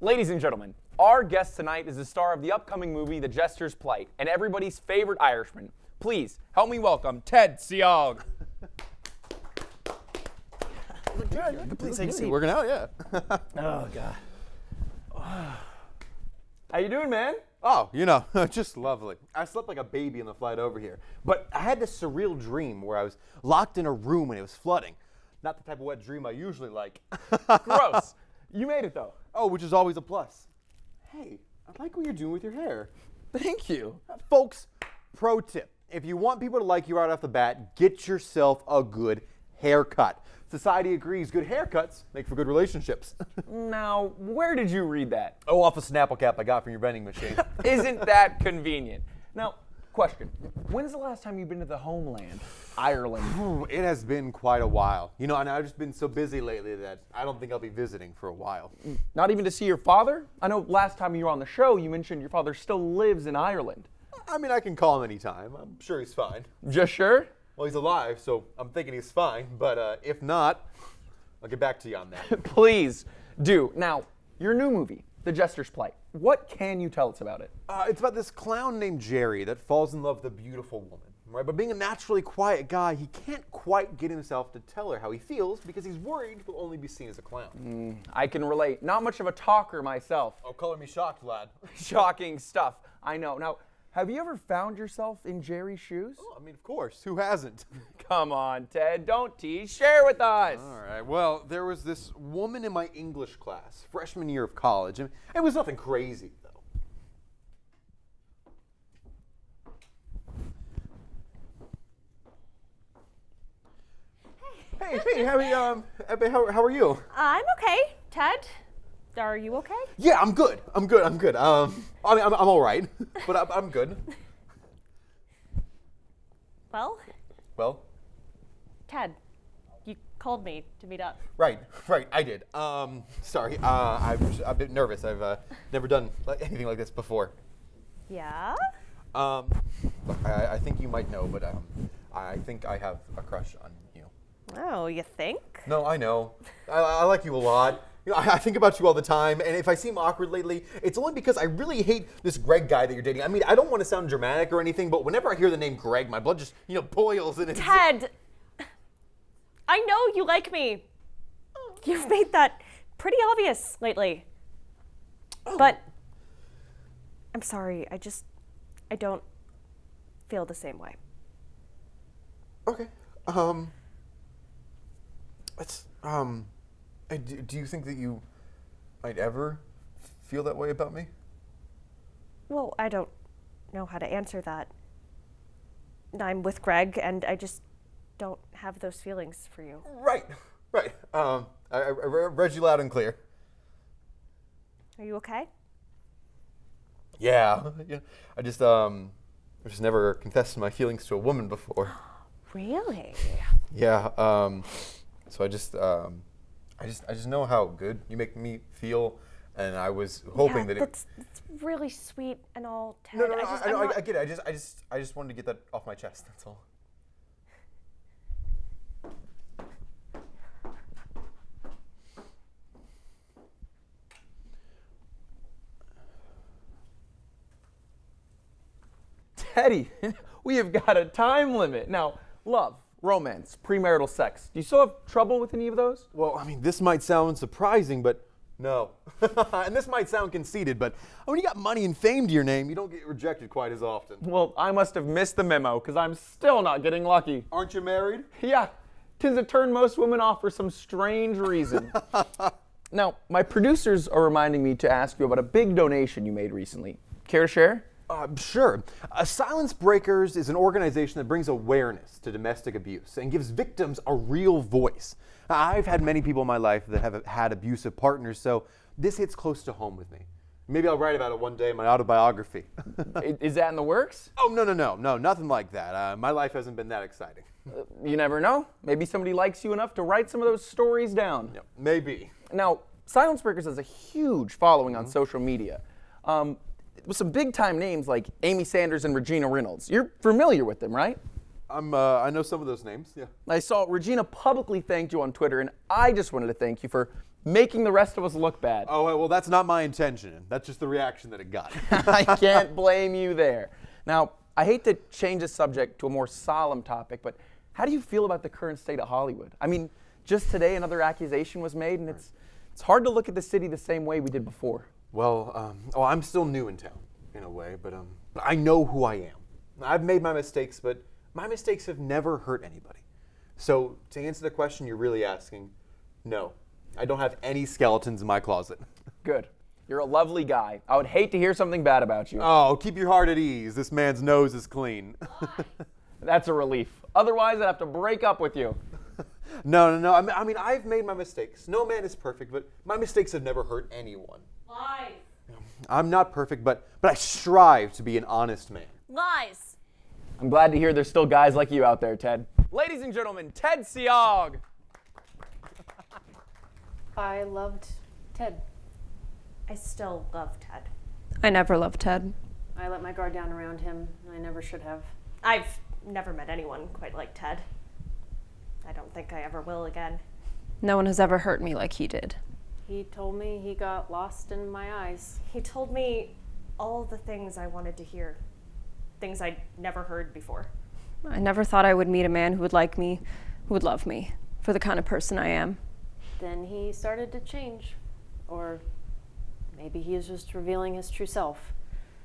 Ladies and gentlemen, our guest tonight is the star of the upcoming movie The Jester's Plight and everybody's favorite Irishman. Please help me welcome Ted Cealg. Please take a seat. Working out, yeah. Oh, God. How you doing, man? Oh, just lovely. I slept like a baby on the flight over here. But I had this surreal dream where I was locked in a room and it was flooding. Not the type of wet dream I usually like. Gross. You made it, though. Oh, which is always a plus. Hey, I like what you're doing with your hair. Thank you. Folks, pro tip. If you want people to like you right off the bat, get yourself a good haircut. Society agrees good haircuts make for good relationships. Now, where did you read that? Oh, off a Snapple cap I got from your vending machine. Isn't that convenient? Now, question. When's the last time you've been to the homeland, Ireland? It has been quite a while. And I've just been so busy lately that I don't think I'll be visiting for a while. Not even to see your father? I know last time you were on the show, you mentioned your father still lives in Ireland. I mean, I can call him anytime. I'm sure he's fine. Just sure? Well, he's alive, so I'm thinking he's fine. But if not, I'll get back to you on that. Please do. Now, your new movie, The Jester's Plight. What can you tell us about it? It's about this clown named Jerry that falls in love with a beautiful woman. Right? But being a naturally quiet guy, he can't quite get himself to tell her how he feels because he's worried he'll only be seen as a clown. I can relate. Not much of a talker myself. Oh, color me shocked, lad. Shocking stuff. I know. Now, have you ever found yourself in Jerry's shoes? Oh, I mean, of course. Who hasn't? Come on, Ted. Don't tease. Share with us. All right. Well, there was this woman in my English class, freshman year of college. And it was nothing crazy, though. Hey, how are you? I'm okay. Ted, are you okay? Yeah, I'm good. I'm good. I mean, I'm all right, but I'm good. Well? Ted, you called me to meet up. Right, I did. Sorry, I'm a bit nervous. I've never done anything like this before. Yeah? I think you might know, but I think I have a crush on you. Oh, you think? No, I know. I like you a lot. I think about you all the time, and if I seem awkward lately, it's only because I really hate this Greg guy that you're dating. I mean, I don't want to sound dramatic or anything, but whenever I hear the name Greg, my blood just, boils and it's... Ted! I know you like me. You've made that pretty obvious lately. Oh. But I'm sorry, I don't feel the same way. Okay. Do you think that you might ever feel that way about me? Well, I don't know how to answer that. I'm with Greg, and I just don't have those feelings for you. Right. I read you loud and clear. Are you okay? Yeah. I just never confessed my feelings to a woman before. Really? Yeah. So I just know how good you make me feel, and I was hoping that that's really sweet and all, Ted. No, I get it. I just wanted to get that off my chest. That's all. Teddy, we have got a time limit. Now, love, romance, premarital sex. Do you still have trouble with any of those? Well, I mean, this might sound surprising, but no. And this might sound conceited, but when you got money and fame to your name, you don't get rejected quite as often. Well, I must have missed the memo, because I'm still not getting lucky. Aren't you married? Yeah, 'tis a turn most women off for some strange reason. Now, my producers are reminding me to ask you about a big donation you made recently. Care to share? Sure. Silence Breakers is an organization that brings awareness to domestic abuse and gives victims a real voice. I've had many people in my life that have had abusive partners, so this hits close to home with me. Maybe I'll write about it one day in my autobiography. Is that in the works? Oh, no, nothing like that. My life hasn't been that exciting. You never know. Maybe somebody likes you enough to write some of those stories down. Yeah, maybe. Now, Silence Breakers has a huge following on social media. With some big-time names like Amy Sanders and Regina Reynolds. You're familiar with them, right? I know some of those names, yeah. I saw Regina publicly thanked you on Twitter, and I just wanted to thank you for making the rest of us look bad. Oh, well, that's not my intention. That's just the reaction that it got. I can't blame you there. Now, I hate to change the subject to a more solemn topic, but how do you feel about the current state of Hollywood? I mean, just today another accusation was made, and it's hard to look at the city the same way we did before. Well, I'm still new in town, in a way, but I know who I am. I've made my mistakes, but my mistakes have never hurt anybody. So, to answer the question you're really asking, no. I don't have any skeletons in my closet. Good. You're a lovely guy. I would hate to hear something bad about you. Oh, keep your heart at ease. This man's nose is clean. That's a relief. Otherwise, I'd have to break up with you. No. I mean, I've made my mistakes. No man is perfect, but my mistakes have never hurt anyone. Lies. I'm not perfect, but I strive to be an honest man. Lies. I'm glad to hear there's still guys like you out there, Ted. Ladies and gentlemen, Ted Cealg. I loved Ted. I still love Ted. I never loved Ted. I let my guard down around him. I never should have. I've never met anyone quite like Ted. I don't think I ever will again. No one has ever hurt me like he did. He told me he got lost in my eyes. He told me all the things I wanted to hear. Things I'd never heard before. I never thought I would meet a man who would like me, who would love me, for the kind of person I am. Then he started to change. Or maybe he is just revealing his true self.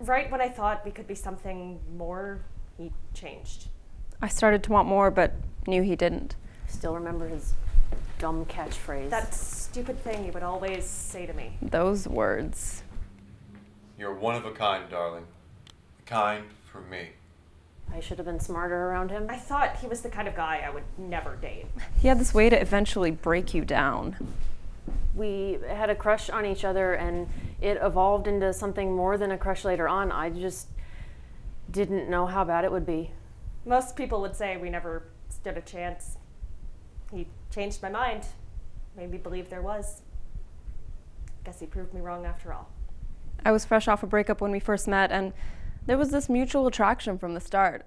Right when I thought we could be something more, he changed. I started to want more, but knew he didn't. Still remember his dumb catchphrase. That stupid thing he would always say to me. Those words. You're one of a kind, darling. Kind for me. I should have been smarter around him. I thought he was the kind of guy I would never date. He had this way to eventually break you down. We had a crush on each other, and it evolved into something more than a crush later on. I just didn't know how bad it would be. Most people would say we never stood a chance. He changed my mind, made me believe there was. Guess he proved me wrong after all. I was fresh off a breakup when we first met, and there was this mutual attraction from the start.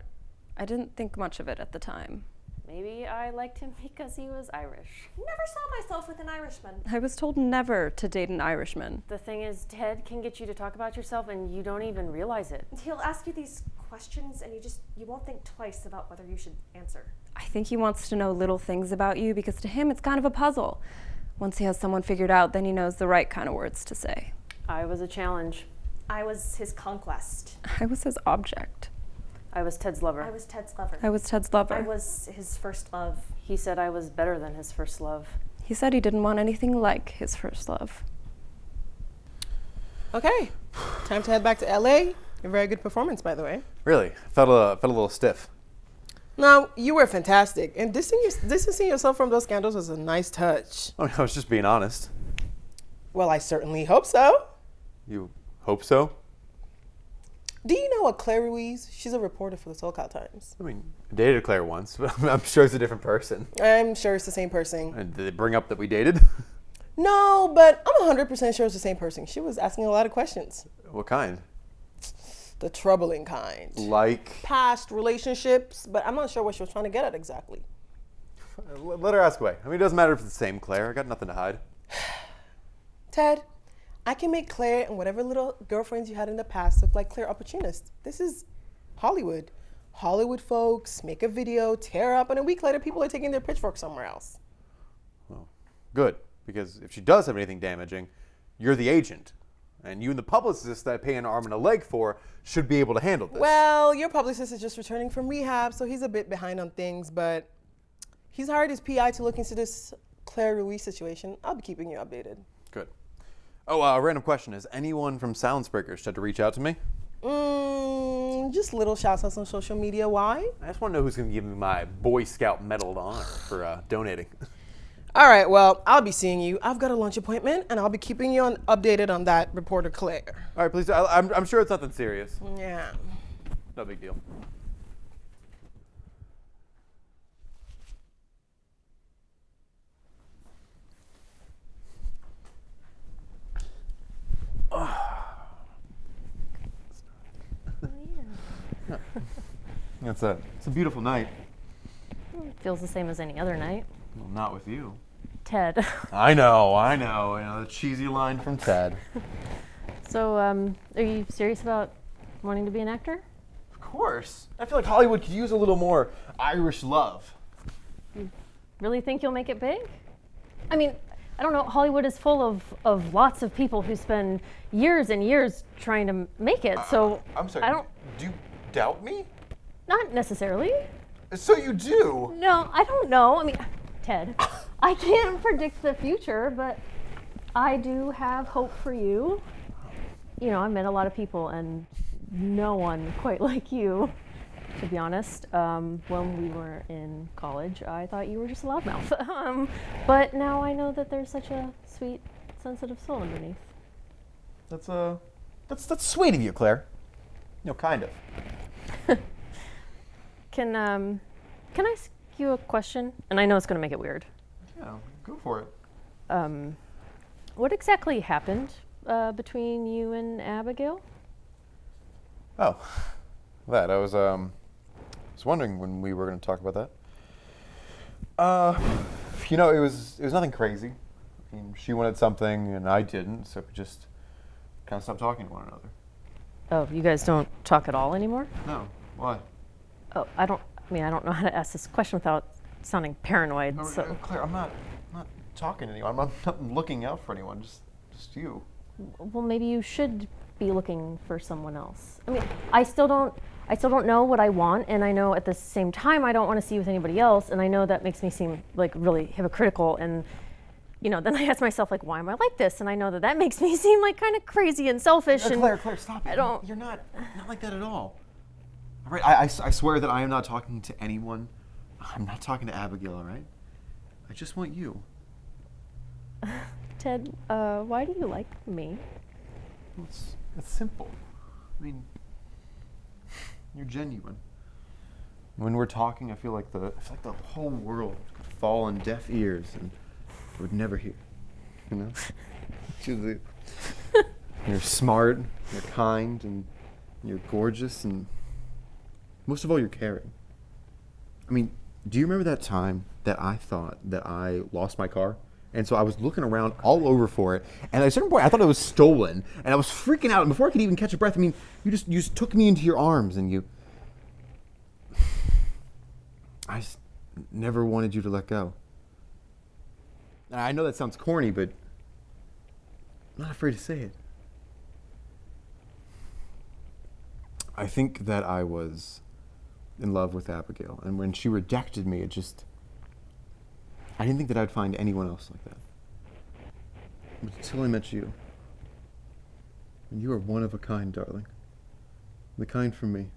I didn't think much of it at the time. Maybe I liked him because he was Irish. Never saw myself with an Irishman. I was told never to date an Irishman. The thing is, Ted can get you to talk about yourself and you don't even realize it. He'll ask you these questions and you won't think twice about whether you should answer. I think he wants to know little things about you because to him it's kind of a puzzle. Once he has someone figured out, then he knows the right kind of words to say. I was a challenge. I was his conquest. I was his object. I was Ted's lover. I was Ted's lover. I was Ted's lover. I was his first love. He said I was better than his first love. He said he didn't want anything like his first love. Okay, time to head back to LA. A very good performance, by the way. Really? Felt a little stiff. No, you were fantastic. And distancing yourself from those scandals was a nice touch. I mean, I was just being honest. Well, I certainly hope so. You hope so? Do you know a Claire Ruiz? She's a reporter for the SoCal Times. I mean, I dated Claire once, but I'm sure it's a different person. I'm sure it's the same person. And did they bring up that we dated? No, but I'm 100% sure it's the same person. She was asking a lot of questions. What kind? The troubling kind. Like? Past relationships, but I'm not sure what she was trying to get at exactly. Let her ask away. I mean, it doesn't matter if it's the same Claire. I got nothing to hide. Ted, I can make Claire and whatever little girlfriends you had in the past look like Claire opportunists. This is Hollywood. Hollywood folks make a video, tear up, and a week later people are taking their pitchfork somewhere else. Well, good. Because if she does have anything damaging, you're the agent. And you and the publicist that I pay an arm and a leg for should be able to handle this. Well, your publicist is just returning from rehab, so he's a bit behind on things, but he's hired his PI to look into this Claire Ruiz situation. I'll be keeping you updated. Good. Oh, random question. Has anyone from Soundsbreakers tried to reach out to me? Just little shouts outs on social media. Why? I just want to know who's going to give me my Boy Scout Medal of Honor for donating. All right, well, I'll be seeing you. I've got a lunch appointment, and I'll be keeping you updated on that reporter Claire. All right, please. I'm sure it's nothing serious. Yeah. No big deal. It's a beautiful night. Feels the same as any other night. Well, not with you. Ted. I know, the cheesy line from Ted. So, are you serious about wanting to be an actor? Of course. I feel like Hollywood could use a little more Irish love. Really think you'll make it big? I mean, I don't know, Hollywood is full of lots of people who spend years and years trying to make it, so I'm sorry, do you doubt me? not necessarily. So you do? No, I don't know. I mean, Ted, I can't predict the future, but I do have hope for you. You know, I've met a lot of people and no one quite like you, to be honest. When we were in college, I thought you were just a loudmouth. But now I know that there's such a sweet, sensitive soul underneath. That's sweet of you, Claire. Kind of. Can I ask you a question? And I know it's going to make it weird. Yeah, go for it. What exactly happened between you and Abigail? Oh, that I was wondering when we were going to talk about that. It was nothing crazy. I mean, she wanted something and I didn't, so we just kind of stopped talking to one another. Oh, you guys don't talk at all anymore? No, why? Oh, I don't know how to ask this question without sounding paranoid. No, So, Claire, I'm not talking to anyone. I'm not looking out for anyone. Just you. well, maybe you should be looking for someone else. I mean, I still don't know what I want, and I know at the same time I don't want to see you with anybody else, and I know that makes me seem like really hypocritical. And then I ask myself, like, why am I like this? And I know that makes me seem like kind of crazy and selfish. And Claire, stop it. You're not like that at all. All right, I swear that I am not talking to anyone. I'm not talking to Abigail, all right? I just want you. Ted, why do you like me? It's simple. I mean, you're genuine. When we're talking, I feel like the whole world could fall on deaf ears and would never hear. You're smart, you're kind, and you're gorgeous, and most of all, you're caring. I mean, do you remember that time that I thought that I lost my car? And so I was looking around all over for it, and at a certain point I thought it was stolen, and I was freaking out, and before I could even catch a breath, I mean, you just took me into your arms, and I just never wanted you to let go. And I know that sounds corny, but I'm not afraid to say it. I think that I was in love with Abigail, and when she rejected me, I didn't think that I'd find anyone else like that. But until I met you. And you are one of a kind, darling. The kind for me.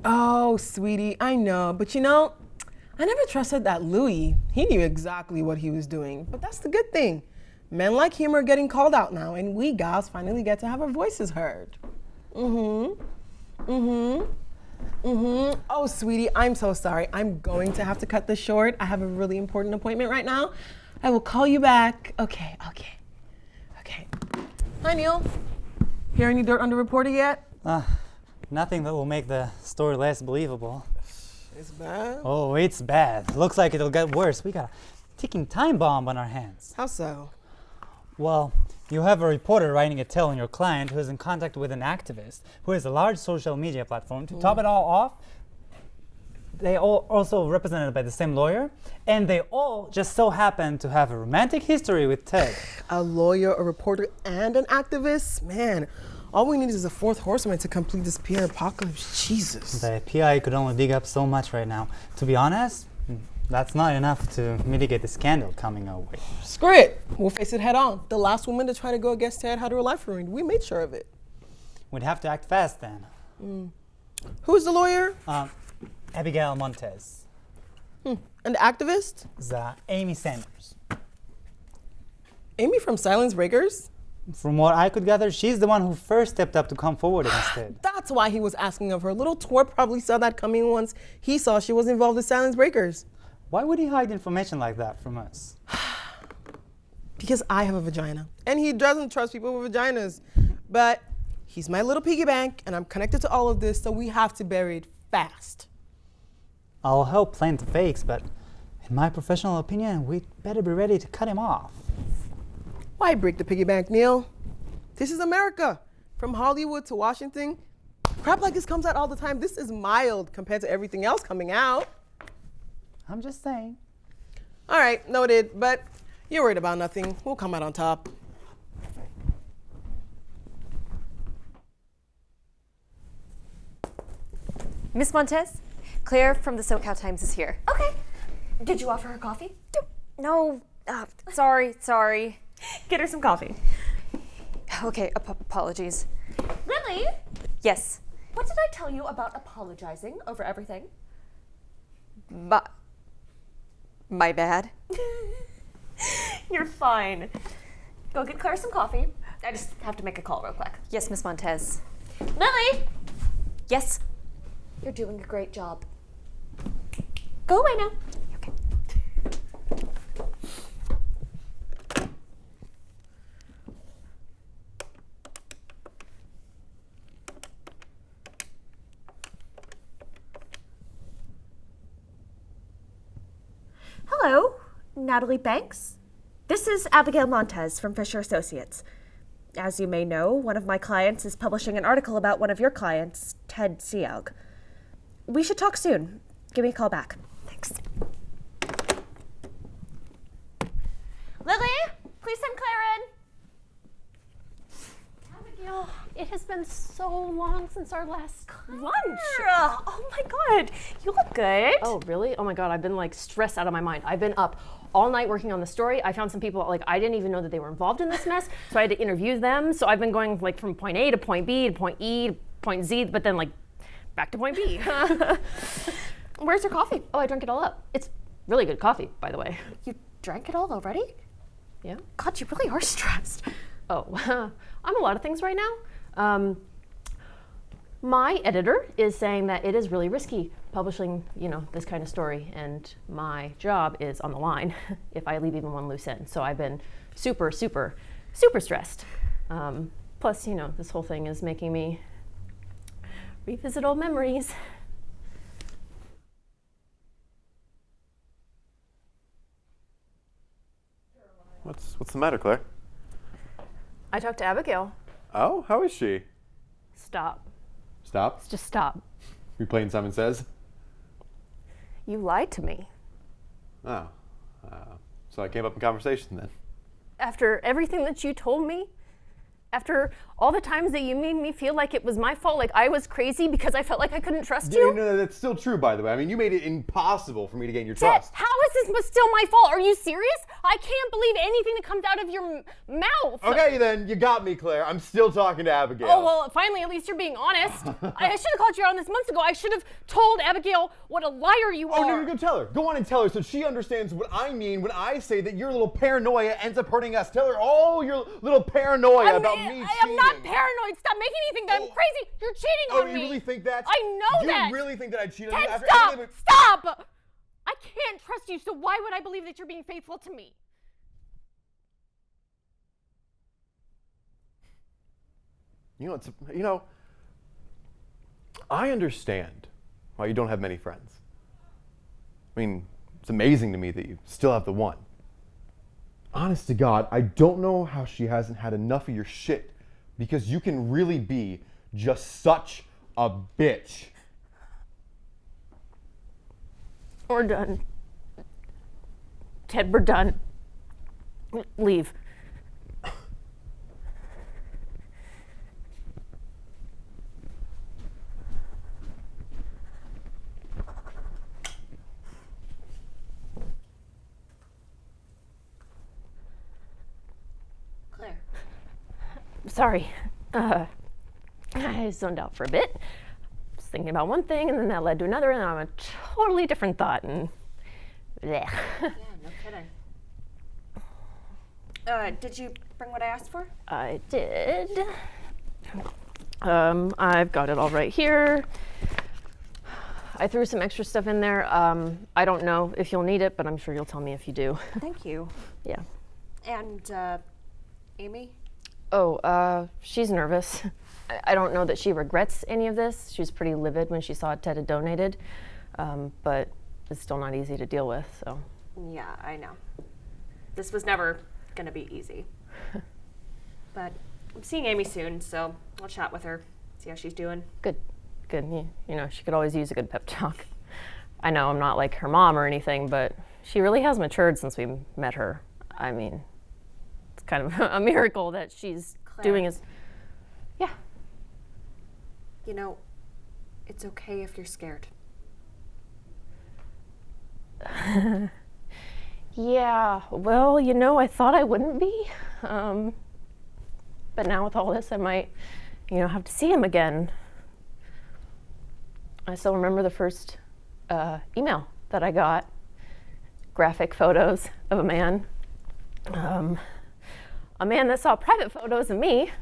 Oh, sweetie, I know, but I never trusted that Louis. He knew exactly what he was doing, but that's the good thing. Men like him are getting called out now, and we gals finally get to have our voices heard. Oh, sweetie, I'm so sorry. I'm going to have to cut this short. I have a really important appointment right now. I will call you back. Okay. Hi, Neal. Hear any dirt on the reporter yet? Nothing that will make the story less believable. It's bad. Oh, it's bad. Looks like it'll get worse. We got a ticking time bomb on our hands. How so? Well, you have a reporter writing a tale on your client who is in contact with an activist who has a large social media platform. To top it all off, they all also represented by the same lawyer, and they all just so happen to have a romantic history with Ted. A lawyer, a reporter, and an activist? Man, all we need is a fourth horseman to complete this PR apocalypse. Jesus. The PI could only dig up so much right now. To be honest, that's not enough to mitigate the scandal coming our way. Screw it. We'll face it head on. The last woman to try to go against Ted had her life ruined. We made sure of it. We'd have to act fast then. Who's the lawyer? Abigail Montez. And the activist? Amy Sanders. Amy from Silence Breakers? From what I could gather, she's the one who first stepped up to come forward against Ted. That's why he was asking of her. Little twerp probably saw that coming once he saw she was involved with Silence Breakers. Why would he hide information like that from us? Because I have a vagina. And he doesn't trust people with vaginas. But He's my little piggy bank, and I'm connected to all of this, so we have to bury it fast. I'll help plant the fakes, but in my professional opinion, we'd better be ready to cut him off. Why break the piggy bank, Neal? This is America. From Hollywood to Washington, crap like this comes out all the time. This is mild compared to everything else coming out. I'm just saying. All right, noted, but you're worried about nothing. We'll come out on top. Miss Montez, Claire from the SoCal Times is here. Okay. Did you offer her coffee? No. Sorry. Get her some coffee. Okay, apologies. Lily, Yes. what did I tell you about apologizing over everything? My bad. You're fine. Go get Claire some coffee. I just have to make a call real quick. Yes, Miss Montez. Lily, Yes. you're doing a great job. Go away now. Okay. Hello, Natalie Banks. This is Abigail Montez from Fisher Associates. As you may know, one of my clients is publishing an article about one of your clients, Ted Cealg. We should talk soon. Give me a call back. Thanks. Lily, please send Claire in. Abigail, it has been so long since our last Lunch. Oh my God, you look good. Oh, really? Oh my God, I've been like stressed out of my mind. I've been up all night working on the story. I found some people, like, I didn't even know that they were involved in this mess, so I had to interview them. So I've been going like from point A to point B to point E to point Z, but then like back to point B. Where's your coffee? Oh, I drank it all up. It's really good coffee, by the way. You drank it all already? Yeah. God, you really are stressed. Oh, I'm a lot of things right now. My editor is saying that it is really risky publishing, this kind of story, and my job is on the line if I leave even one loose end. So I've been super, super, super stressed. Plus, this whole thing is making me revisit old memories. What's the matter, Claire? I talked to Abigail. Oh, how is she? Stop. Stop. Just stop. You playing Simon Says? You lied to me. Oh. So I came up in conversation then. After everything that you told me, after all the times that you made me feel like it was my fault, like I was crazy because I felt like I couldn't trust you. No, that's still true, by the way. I mean, you made it impossible for me to gain your Ted, trust. how is this still my fault? Are you serious? I can't believe anything that comes out of your mouth. Okay, then, you got me, Claire. I'm still talking to Abigail. Oh, well, finally, at least you're being honest. I should have called you out on this months ago. I should have told Abigail what a liar you are. Oh, no, go tell her. Go on and tell her so she understands what I mean when I say that your little paranoia ends up hurting us. Tell her all your little paranoia about me cheating. I am not paranoid. Stop making me think that I'm crazy. You're cheating on me. Oh, you really think that? I know that. You really think that I cheated on you? Ted, after stop! any of it? Stop! I can't trust you, so why would I believe that you're being faithful to me? I understand why you don't have many friends. I mean, it's amazing to me that you still have the one. Honest to God, I don't know how she hasn't had enough of your shit, because you can really be just such a bitch. We're done. Ted, we're done. Leave. Claire. Sorry. I zoned out for a bit. Was thinking about one thing, and then that led to another, and I'm a totally different thought. And blech. Yeah, no kidding. Did you bring what I asked for? I did. I've got it all right here. I threw some extra stuff in there. I don't know if you'll need it, but I'm sure you'll tell me if you do. Thank you. Yeah. And, Amy? Oh, she's nervous. I don't know that she regrets any of this. She was pretty livid when she saw Ted had donated, but it's still not easy to deal with, so. Yeah, I know. This was never gonna be easy. But I'm seeing Amy soon, so I'll chat with her, see how she's doing. Good. You know, she could always use a good pep talk. I know I'm not like her mom or anything, but she really has matured since we met her. I mean, it's kind of a miracle that she's doing is, yeah. You know, it's okay if you're scared. Yeah, well, you know, I thought I wouldn't be. But now with all this, I might, you know, have to see him again. I still remember the first email that I got. Graphic photos of a man. A man that saw private photos of me.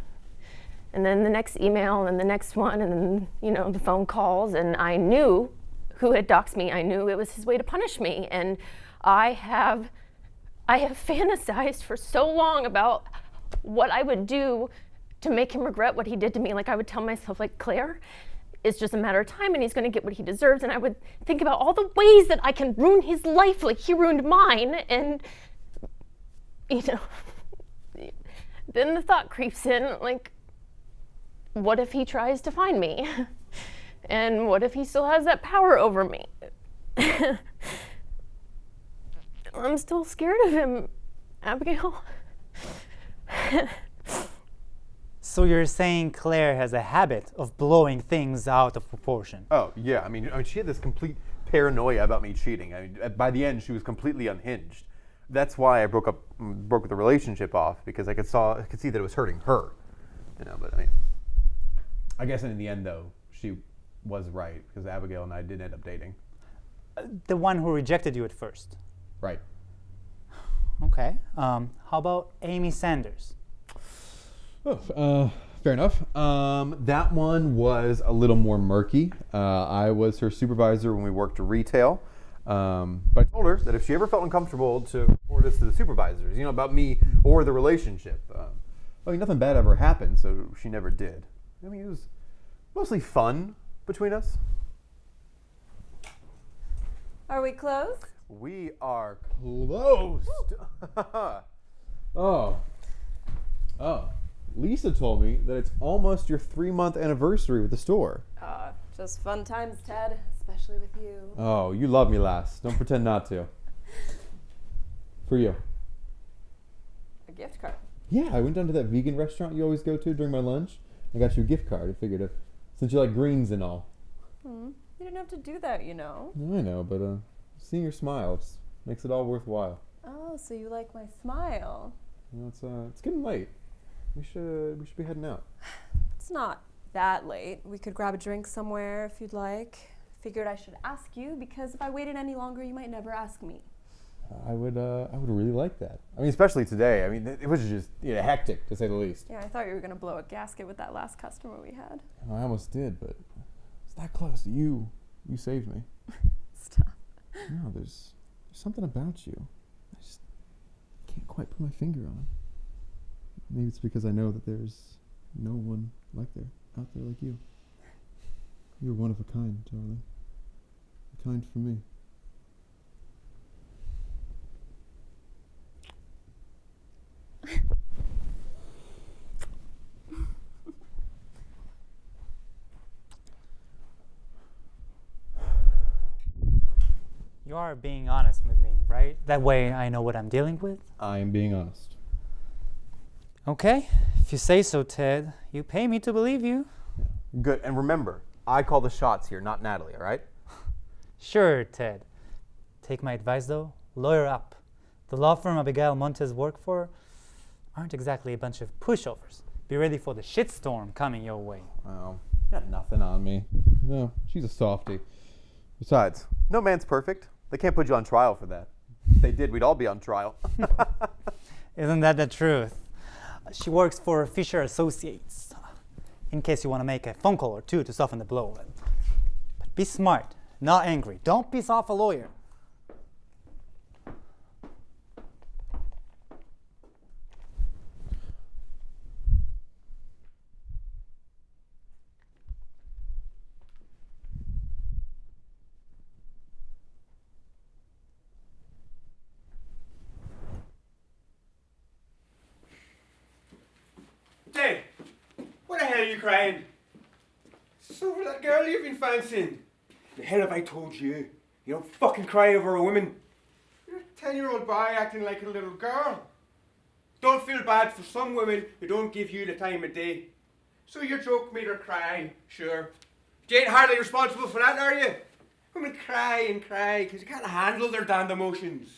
And then the next email, and the next one, and then, you know, the phone calls. And I knew who had doxed me. I knew it was his way to punish me. And I have fantasized for so long about what I would do to make him regret what he did to me. Like, I would tell myself, like, Claire, it's just a matter of time and he's going to get what he deserves. And I would think about all the ways that I can ruin his life like he ruined mine. And, you know, then the thought creeps in, like, what if he tries to find me? And what if he still has that power over me? I'm still scared of him, Abigail. So you're saying Claire has a habit of blowing things out of proportion? Oh, yeah. I mean, she had this complete paranoia about me cheating. I mean, by the end, she was completely unhinged. That's why I broke the relationship off, because I could see that it was hurting her. You know, but I mean, I guess in the end, though, she was right, because Abigail and I did end up dating. The one who rejected you at first? Right. Okay. How about Amy Sanders? Oh, fair enough. That one was a little more murky. I was her supervisor when we worked retail. But I told her that if she ever felt uncomfortable to report us to the supervisors, you know, about me or the relationship. I mean, nothing bad ever happened, so she never did. I mean, it was mostly fun between us. Are we close? We are closed. Oh. Lisa told me that it's almost your 3-month anniversary with the store. Just fun times, Ted, especially with you. Oh, you love me, lass. Don't pretend not to. For you. A gift card. Yeah, I went down to that vegan restaurant you always go to during my lunch. I got you a gift card. I figured since you like greens and all. You didn't have to do that, you know. I know, but seeing your smile just makes it all worthwhile. Oh, so you like my smile? You know, it's getting late. We should be heading out. It's not that late. We could grab a drink somewhere if you'd like. Figured I should ask you because if I waited any longer, you might never ask me. I would really like that. I mean, especially today. I mean, it was just hectic to say the least. Yeah, I thought you were gonna blow a gasket with that last customer we had. I almost did, but it's that close. You saved me. Stop. No, there's something about you. I just can't quite put my finger on. Maybe it's because I know that there's no one out there like you. You're one of a kind, darling. A kind for me. You are being honest with me, right? That way I know what I'm dealing with? I am being honest. Okay, if you say so, Ted. You pay me to believe you. Good, and remember, I call the shots here, not Natalie, all right? Sure, Ted. Take my advice, though. Lawyer up. The law firm Abigail Montez worked for aren't exactly a bunch of pushovers. Be ready for the shitstorm coming your way. Well, got nothing on me. No, she's a softie. Besides, no man's perfect. They can't put you on trial for that. If they did, we'd all be on trial. Isn't that the truth? She works for Fisher Associates. In case you want to make a phone call or two to soften the blow. But be smart, not angry. Don't piss off a lawyer. you crying? It's over that girl you've been fancying. The hell have I told you? You don't fucking cry over a woman. You're a 10-year-old boy acting like a little girl. Don't feel bad for some women who don't give you the time of day. So your joke made her cry, sure. You ain't hardly responsible for that, are you? Women cry and cry because you can't handle their damned emotions.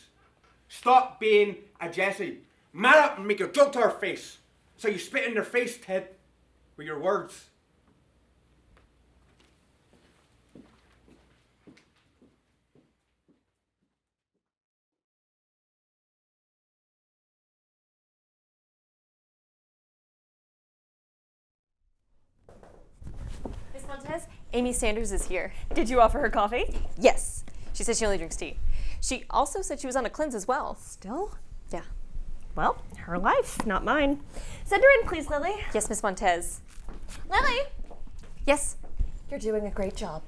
Stop being a Jessie. Man up and make a joke to her face. So you spit in their face, Ted, with your words. Miss Montez, Amy Sanders is here. Did you offer her coffee? Yes. She said she only drinks tea. She also said she was on a cleanse as well. Still? Yeah. Well, her life, not mine. Send her in, please, Lily. Yes, Miss Montez. Lily! Yes. You're doing a great job.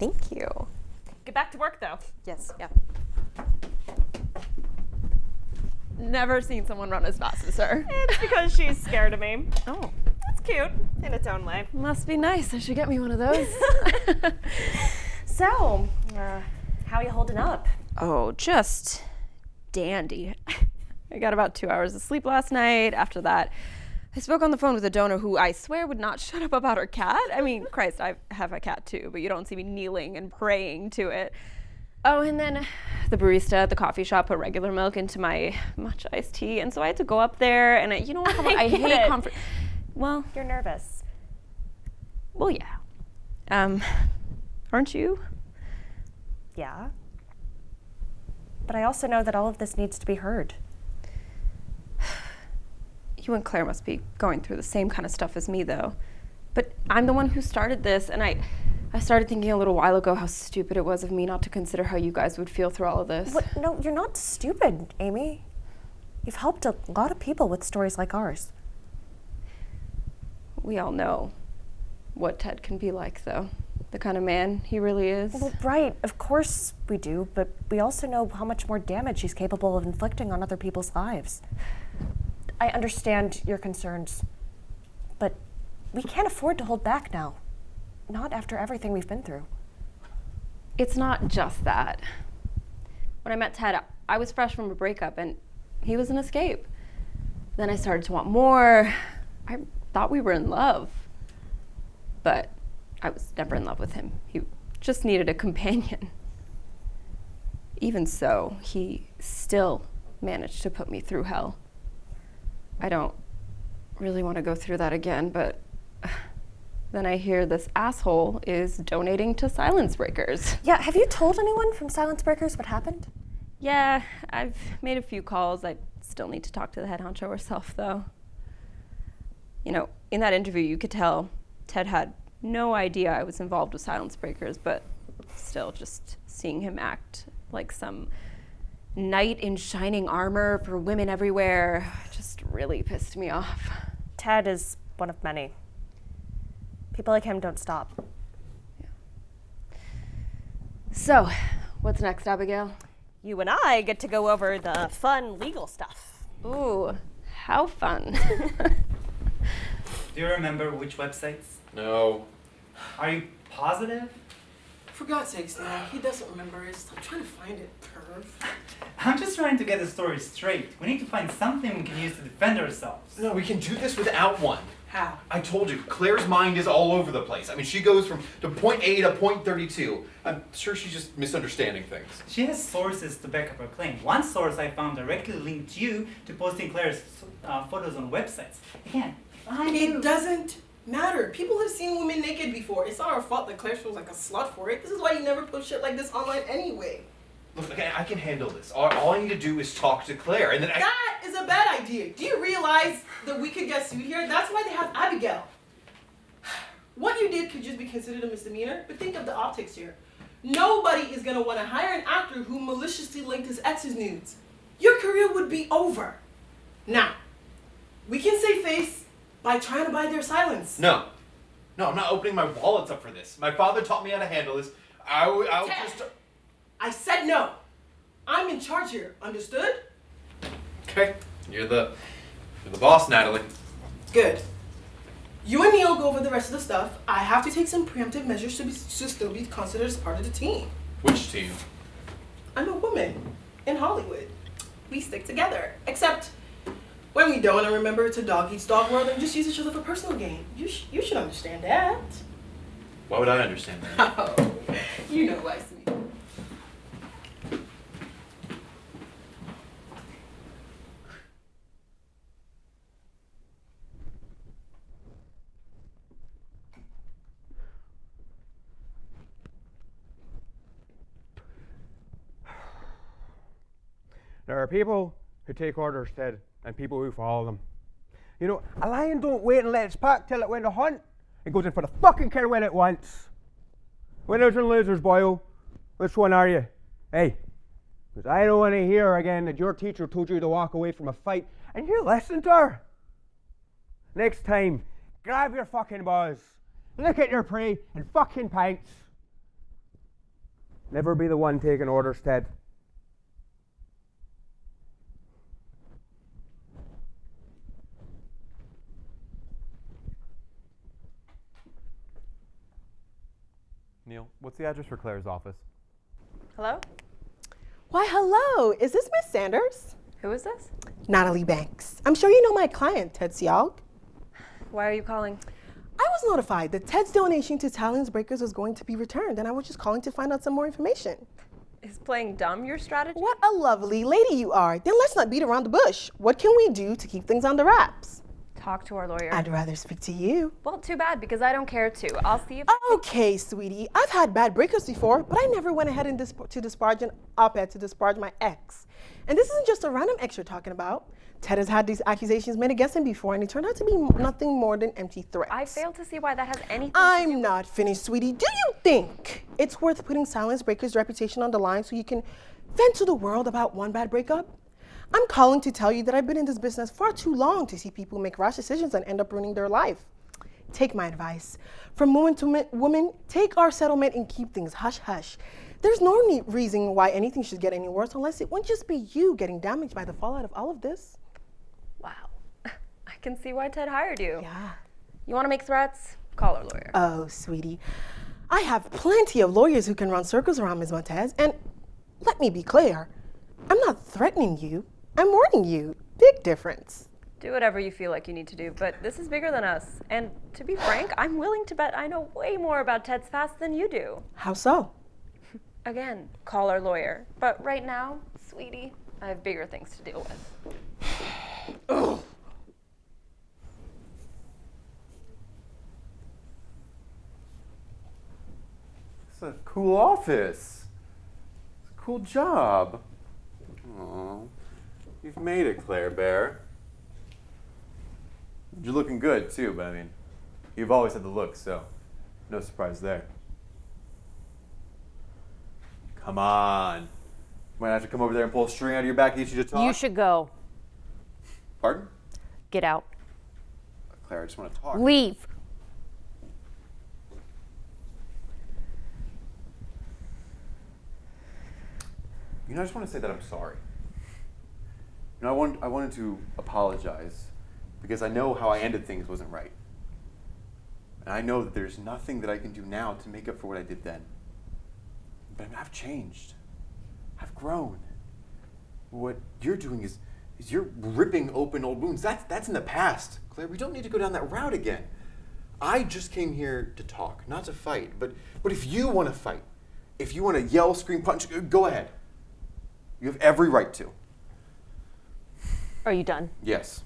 Thank you. Get back to work, though. Yes, yeah. Never seen someone run as fast as her. It's because she's scared of me. Oh. That's cute in its own way. Must be nice. I should get me one of those. So, how are you holding up? Oh, just dandy. I got about 2 hours of sleep last night. After that, I spoke on the phone with a donor who I swear would not shut up about her cat. I mean, Christ, I have a cat too, but you don't see me kneeling and praying to it. Oh, and then the barista at the coffee shop put regular milk into my matcha iced tea, and so I had to go up there, and you know what? I hate comfort. Well, You're nervous. well, yeah. Aren't you? Yeah. But I also know that all of this needs to be heard. You and Claire must be going through the same kind of stuff as me, though. But I'm the one who started this, and I started thinking a little while ago how stupid it was of me not to consider how you guys would feel through all of this. What? No, you're not stupid, Amy. You've helped a lot of people with stories like ours. We all know what Ted can be like, though. The kind of man he really is. Well, right, of course we do, but we also know how much more damage he's capable of inflicting on other people's lives. I understand your concerns, but we can't afford to hold back now. Not after everything we've been through. It's not just that. When I met Ted, I was fresh from a breakup, and he was an escape. Then I started to want more. I thought we were in love, but I was never in love with him. He just needed a companion. Even so, he still managed to put me through hell. I don't really want to go through that again, but then I hear this asshole is donating to Silence Breakers. Yeah, have you told anyone from Silence Breakers what happened? Yeah, I've made a few calls. I still need to talk to the head honcho herself, though. You know, in that interview, you could tell Ted had no idea I was involved with Silence Breakers, but still, just seeing him act like some knight in shining armor for women everywhere just really pissed me off. Ted is one of many. People like him don't stop. Yeah. So, what's next, Abigail? You and I get to go over the fun legal stuff. Ooh, how fun. Do you remember which websites? No. Are you positive? For God's sakes, now he doesn't remember it. Stop trying to find it, perv. I'm just trying to get the story straight. We need to find something we can use to defend ourselves. No, we can do this without one. How? I told you, Claire's mind is all over the place. I mean, she goes to point A to point 32. I'm sure she's just misunderstanding things. She has sources to back up her claim. One source I found directly linked you to posting Claire's photos on websites. Again, It doesn't matter. People have seen women naked before. It's not our fault that Claire feels like a slut for it. This is why you never post shit like this online anyway. Look, okay, I can handle this. All I need to do is talk to Claire, and then That is a bad idea. Do you realize that we could get sued here? That's why they have Abigail. What you did could just be considered a misdemeanor, but think of the optics here. Nobody is going to want to hire an actor who maliciously linked his ex's nudes. Your career would be over. Now, we can save face by trying to buy their silence. No, I'm not opening my wallets up for this. My father taught me how to handle this. I'll Ted, just... I said no. I'm in charge here, understood? Okay, you're the boss, Natalie. Good. You and Neal go over the rest of the stuff. I have to take some preemptive measures to still be considered as part of the team. Which team? I'm a woman in Hollywood. We stick together. Except when we don't, and remember it's a dog eats dog world and just use each other for personal gain. You should understand that. Why would I understand that? Oh, you know why, sweetie. There are people who take orders, Ted, and people who follow them. You know, a lion don't wait and let its pack till it went to hunt. It goes in for the fucking kill when it wants. Winners and losers, boyo. Which one are you? Hey, because I don't want to hear again that your teacher told you to walk away from a fight and you listened to her. Next time, grab your fucking balls, look at your prey, and fucking pints. Never be the one taking orders, Ted. Neal, what's the address for Claire's office? Hello? Why, hello. Is this Miss Sanders? Who is this? Natalie Banks. I'm sure you know my client, Ted Cealg. Why are you calling? I was notified that Ted's donation to Talons Breakers was going to be returned, and I was just calling to find out some more information. Is playing dumb your strategy? What a lovely lady you are. Then let's not beat around the bush. What can we do to keep things on the wraps? Talk to our lawyer. I'd rather speak to you. Well, too bad, because I don't care to. I'll see if Okay, sweetie. I've had bad breakups before, but I never went ahead and to disparage an op-ed to disparage my ex. And this isn't just a random ex you're talking about. Ted has had these accusations made against him before, and it turned out to be nothing more than empty threats. I fail to see why that has anything I'm not finished, sweetie. Do you think it's worth putting Silence Breaker's reputation on the line so you can vent to the world about one bad breakup? I'm calling to tell you that I've been in this business far too long to see people make rash decisions and end up ruining their life. Take my advice. From woman to woman, take our settlement and keep things hush-hush. There's no reason why anything should get any worse unless it wouldn't just be you getting damaged by the fallout of all of this. Wow. I can see why Ted hired you. Yeah. You want to make threats? Call our lawyer. Oh, sweetie. I have plenty of lawyers who can run circles around Ms. Montez, and let me be clear, I'm not threatening you. I'm warning you. Big difference. Do whatever you feel like you need to do, but this is bigger than us. And to be frank, I'm willing to bet I know way more about Ted's past than you do. How so? Again, call our lawyer. But right now, sweetie, I have bigger things to deal with. Ugh. It's a cool office. It's a cool job. Aw. You've made it, Claire Bear. You're looking good, too, but I mean, you've always had the look, so no surprise there. Come on. Might have to come over there and pull a string out of your back and get you to talk. You should go. Pardon? Get out. Claire, I just want to talk. Leave. You know, I just want to say that I'm sorry. You know, I wanted to apologize because I know how I ended things wasn't right. And I know that there's nothing that I can do now to make up for what I did then. But I mean, I've changed. I've grown. What you're doing is you're ripping open old wounds. That's in the past. Claire, we don't need to go down that route again. I just came here to talk, not to fight. But if you want to fight, if you want to yell, scream, punch, go ahead. You have every right to. Are you done? Yes.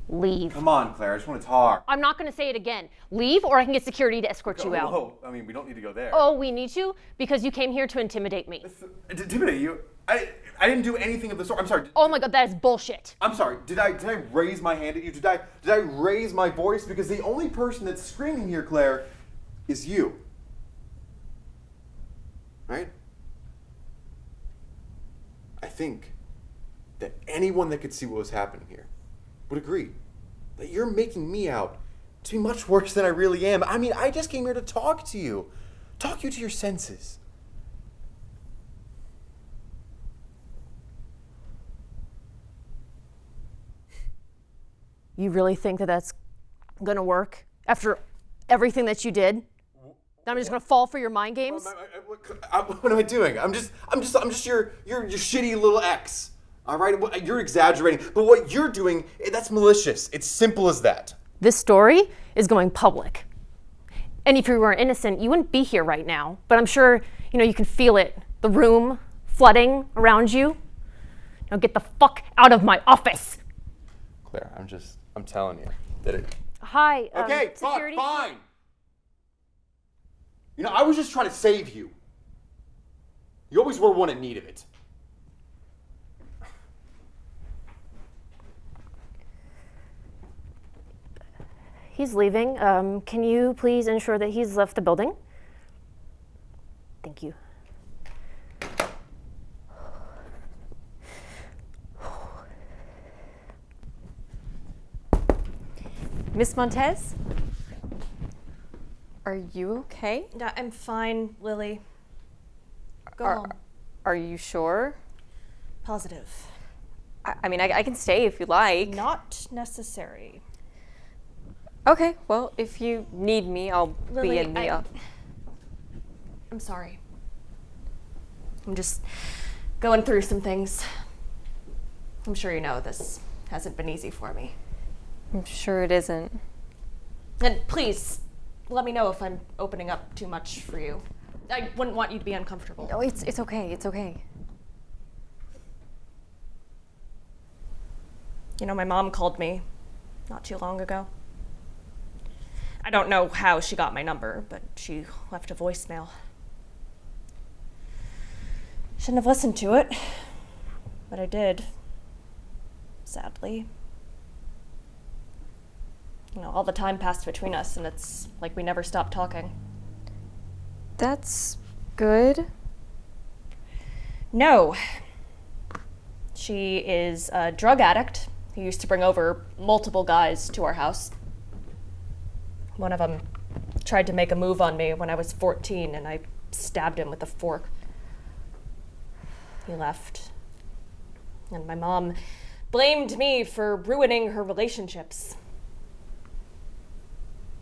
Leave. Come on, Claire, I just want to talk. I'm not going to say it again. Leave, or I can get security to escort you out. Oh, I mean, we don't need to go there. Oh, we need to? Because you came here to intimidate me. Intimidate you? I didn't do anything of the sort. I'm sorry. Oh my God, that is bullshit. I'm sorry. Did I raise my hand at you? Did I raise my voice? Because the only person that's screaming here, Claire, is you. Right? I think that anyone that could see what was happening here would agree that you're making me out to be much worse than I really am. I mean, I just came here to talk to you. Talk you to your senses. You really think that that's gonna work after everything that you did? I'm just gonna fall for your mind games? What am I doing? I'm just your shitty little ex. All right, you're exaggerating, but what you're doing, that's malicious. It's simple as that. This story is going public. And if you were innocent, you wouldn't be here right now. But I'm sure, you can feel it. The room flooding around you. Now get the fuck out of my office. Claire, I'm telling you that it... Hi, Okay, security? fine. I was just trying to save you. You always were one in need of it. He's leaving. Can you please ensure that he's left the building? Thank you. Miss Montez? Are you okay? Yeah, I'm fine, Lily. Go home. Are you sure? Positive. I mean, I can stay if you like. Not necessary. Okay, well, if you need me, I'll Lily, be in the... I'm sorry. I'm just going through some things. I'm sure you know this hasn't been easy for me. I'm sure it isn't. And please, let me know if I'm opening up too much for you. I wouldn't want you to be uncomfortable. No, it's okay, it's okay. My mom called me not too long ago. I don't know how she got my number, but she left a voicemail. Shouldn't have listened to it, but I did. Sadly. All the time passed between us, and it's like we never stopped talking. That's good. No. She is a drug addict who used to bring over multiple guys to our house. One of them tried to make a move on me when I was 14, and I stabbed him with a fork. He left. And my mom blamed me for ruining her relationships.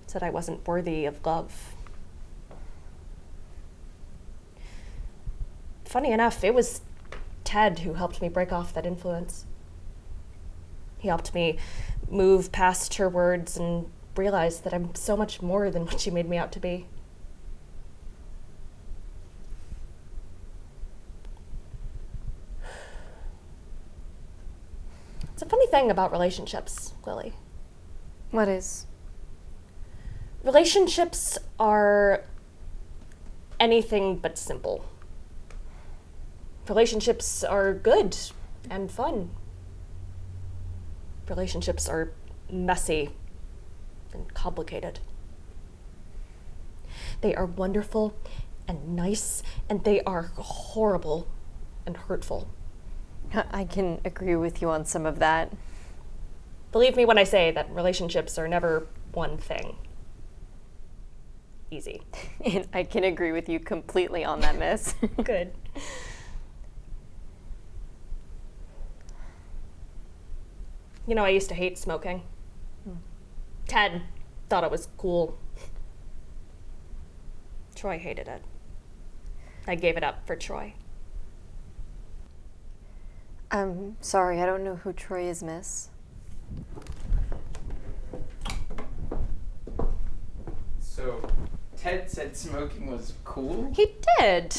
Said I wasn't worthy of love. Funny enough, it was Ted who helped me break off that influence. He helped me move past her words and realize that I'm so much more than what she made me out to be. It's a funny thing about relationships, Lily. What is? Relationships are anything but simple. Relationships are good and fun. Relationships are messy and complicated. They are wonderful and nice, and they are horrible and hurtful. I can agree with you on some of that. Believe me when I say that relationships are never one thing. Easy. And I can agree with you completely on that, miss. Good. I used to hate smoking. Ted thought it was cool. Troy hated it. I gave it up for Troy. I'm sorry, I don't know who Troy is, miss. So, Ted said smoking was cool? He did.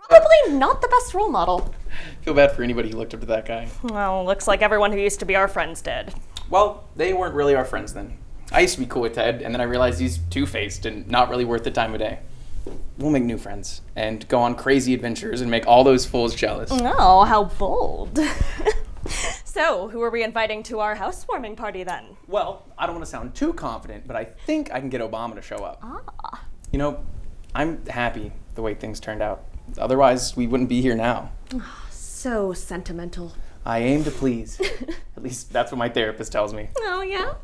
Probably not the best role model. Feel bad for anybody who looked up to that guy. Well, looks like everyone who used to be our friends did. Well, they weren't really our friends then. I used to be cool with Ted, and then I realized he's two-faced and not really worth the time of day. We'll make new friends and go on crazy adventures and make all those fools jealous. Oh, how bold. So, who are we inviting to our housewarming party then? Well, I don't want to sound too confident, but I think I can get Obama to show up. Ah. I'm happy the way things turned out. Otherwise, we wouldn't be here now. So sentimental. I aim to please. At least that's what my therapist tells me. Oh, yeah?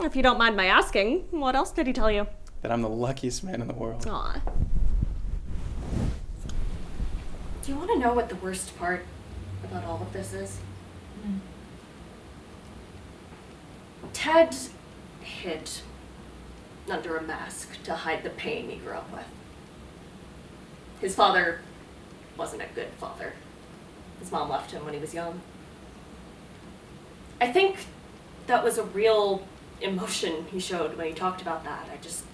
If you don't mind my asking, what else did he tell you? That I'm the luckiest man in the world. Aw. Do you want to know what the worst part about all of this is? Ted hid under a mask to hide the pain he grew up with. His father wasn't a good father. His mom left him when he was young. I think that was a real emotion he showed when he talked about that. I just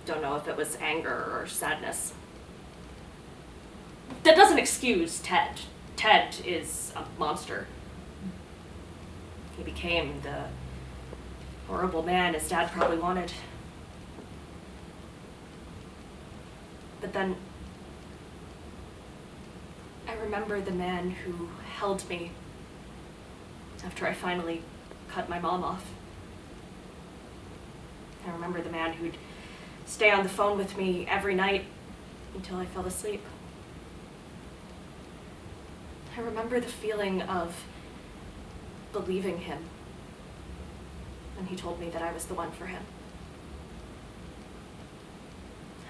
don't know if it was anger or sadness. That doesn't excuse Ted. Ted is a monster. He became the horrible man his dad probably wanted. But then I remember the man who held me after I finally cut my mom off. I remember the man who'd stay on the phone with me every night until I fell asleep. I remember the feeling of believing him when he told me that I was the one for him.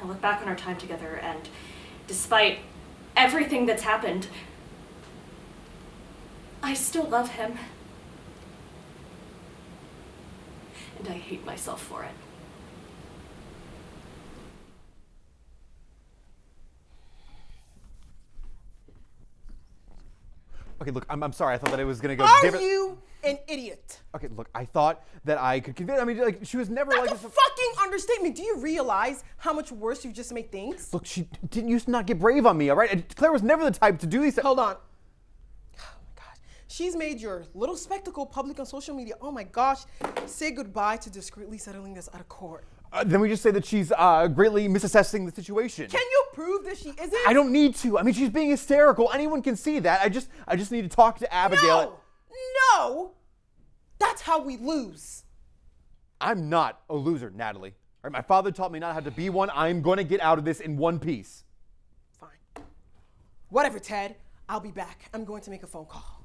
I look back on our time together, and despite everything that's happened, I still love him. And I hate myself for it. Okay, look, I'm sorry. I thought that it was gonna go. Are you an idiot? Okay, look, I thought that I could convince. I mean, like, she was never like That's this. a fucking understatement. Do you realize how much worse you've just made things? Look, she didn't used to not get brave on me, all right? And Claire was never the type to do these. Hold on. Oh my gosh. She's made your little spectacle public on social media. Oh my gosh. Say goodbye to discreetly settling this out of court. Then we just say that she's greatly misassessing the situation. Can you prove that she isn't? I don't need to. I mean, she's being hysterical. Anyone can see that. I just need to talk to Abigail. No! That's how we lose. I'm not a loser, Natalie. All right, my father taught me not how to be one. I'm going to get out of this in one piece. Fine. Whatever, Ted. I'll be back. I'm going to make a phone call.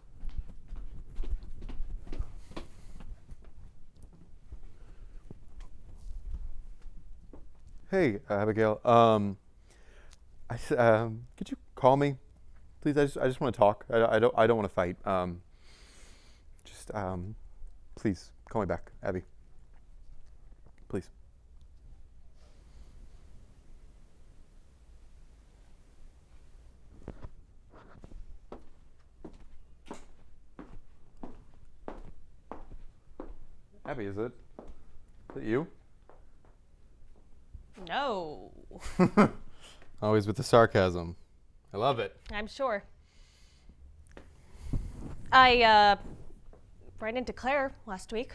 Hey, Abigail. Could you call me, please? I just want to talk. I don't want to fight. Please call me back, Abby. Please. Abby, is it you? No. Always with the sarcasm. I love it. I'm sure. I ran into Claire last week.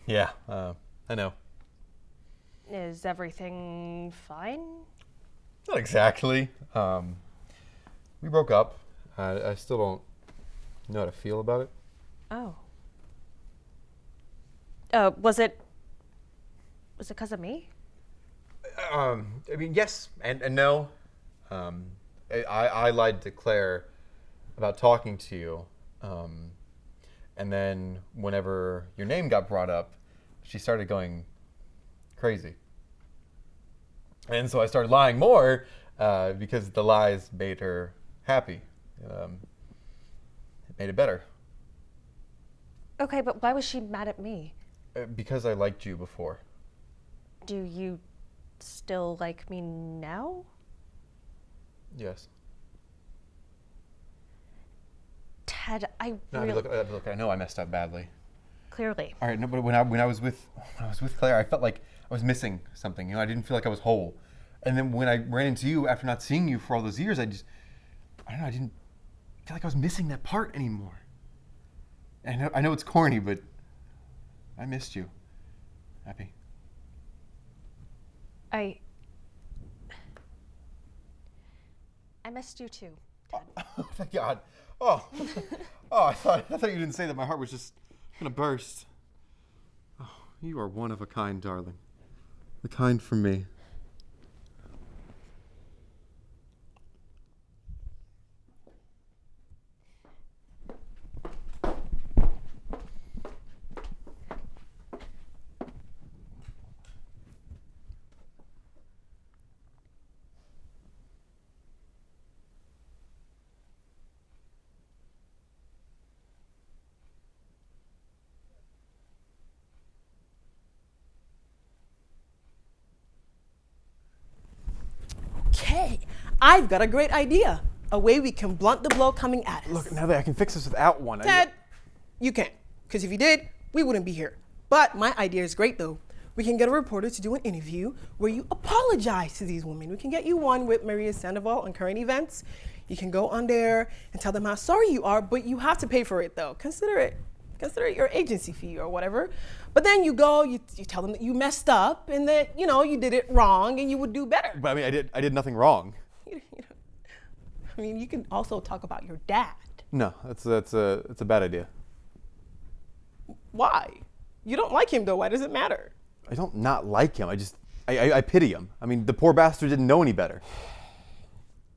Yeah, I know. Is everything fine? Not exactly. We broke up. I still don't know how to feel about it. Oh. Was it because of me? I mean, yes and no. I lied to Claire about talking to you. And then whenever your name got brought up, she started going crazy. And so I started lying more because the lies made her happy. It made it better. Okay, but why was she mad at me? Because I liked you before. Do you still like me now? Yes. Ted, No, look, I know I messed up badly. Clearly. All right, no, but when I was with Claire, I felt like I was missing something. You know, I didn't feel like I was whole. And then when I ran into you after not seeing you for all those years, I don't know, I didn't feel like I was missing that part anymore. And I know it's corny, but I missed you, Abby. I missed you too, Ted. Oh, thank God. Oh, I thought you didn't say that. My heart was just gonna burst. Oh, you are one of a kind, darling. The kind for me. I've got a great idea. A way we can blunt the blow coming at us. Look, Natalie, I can fix this without one. Ted, you can't. Because if you did, we wouldn't be here. But my idea is great, though. We can get a reporter to do an interview where you apologize to these women. We can get you one with Maria Sandoval on current events. You can go on there and tell them how sorry you are, but you have to pay for it, though. Consider it your agency fee or whatever. But then you go, you tell them that you messed up and that, you did it wrong and you would do better. But I mean, I did nothing wrong. I mean, you can also talk about your dad. No, that's a bad idea. Why? You don't like him, though. Why does it matter? I don't not like him. I pity him. I mean, the poor bastard didn't know any better.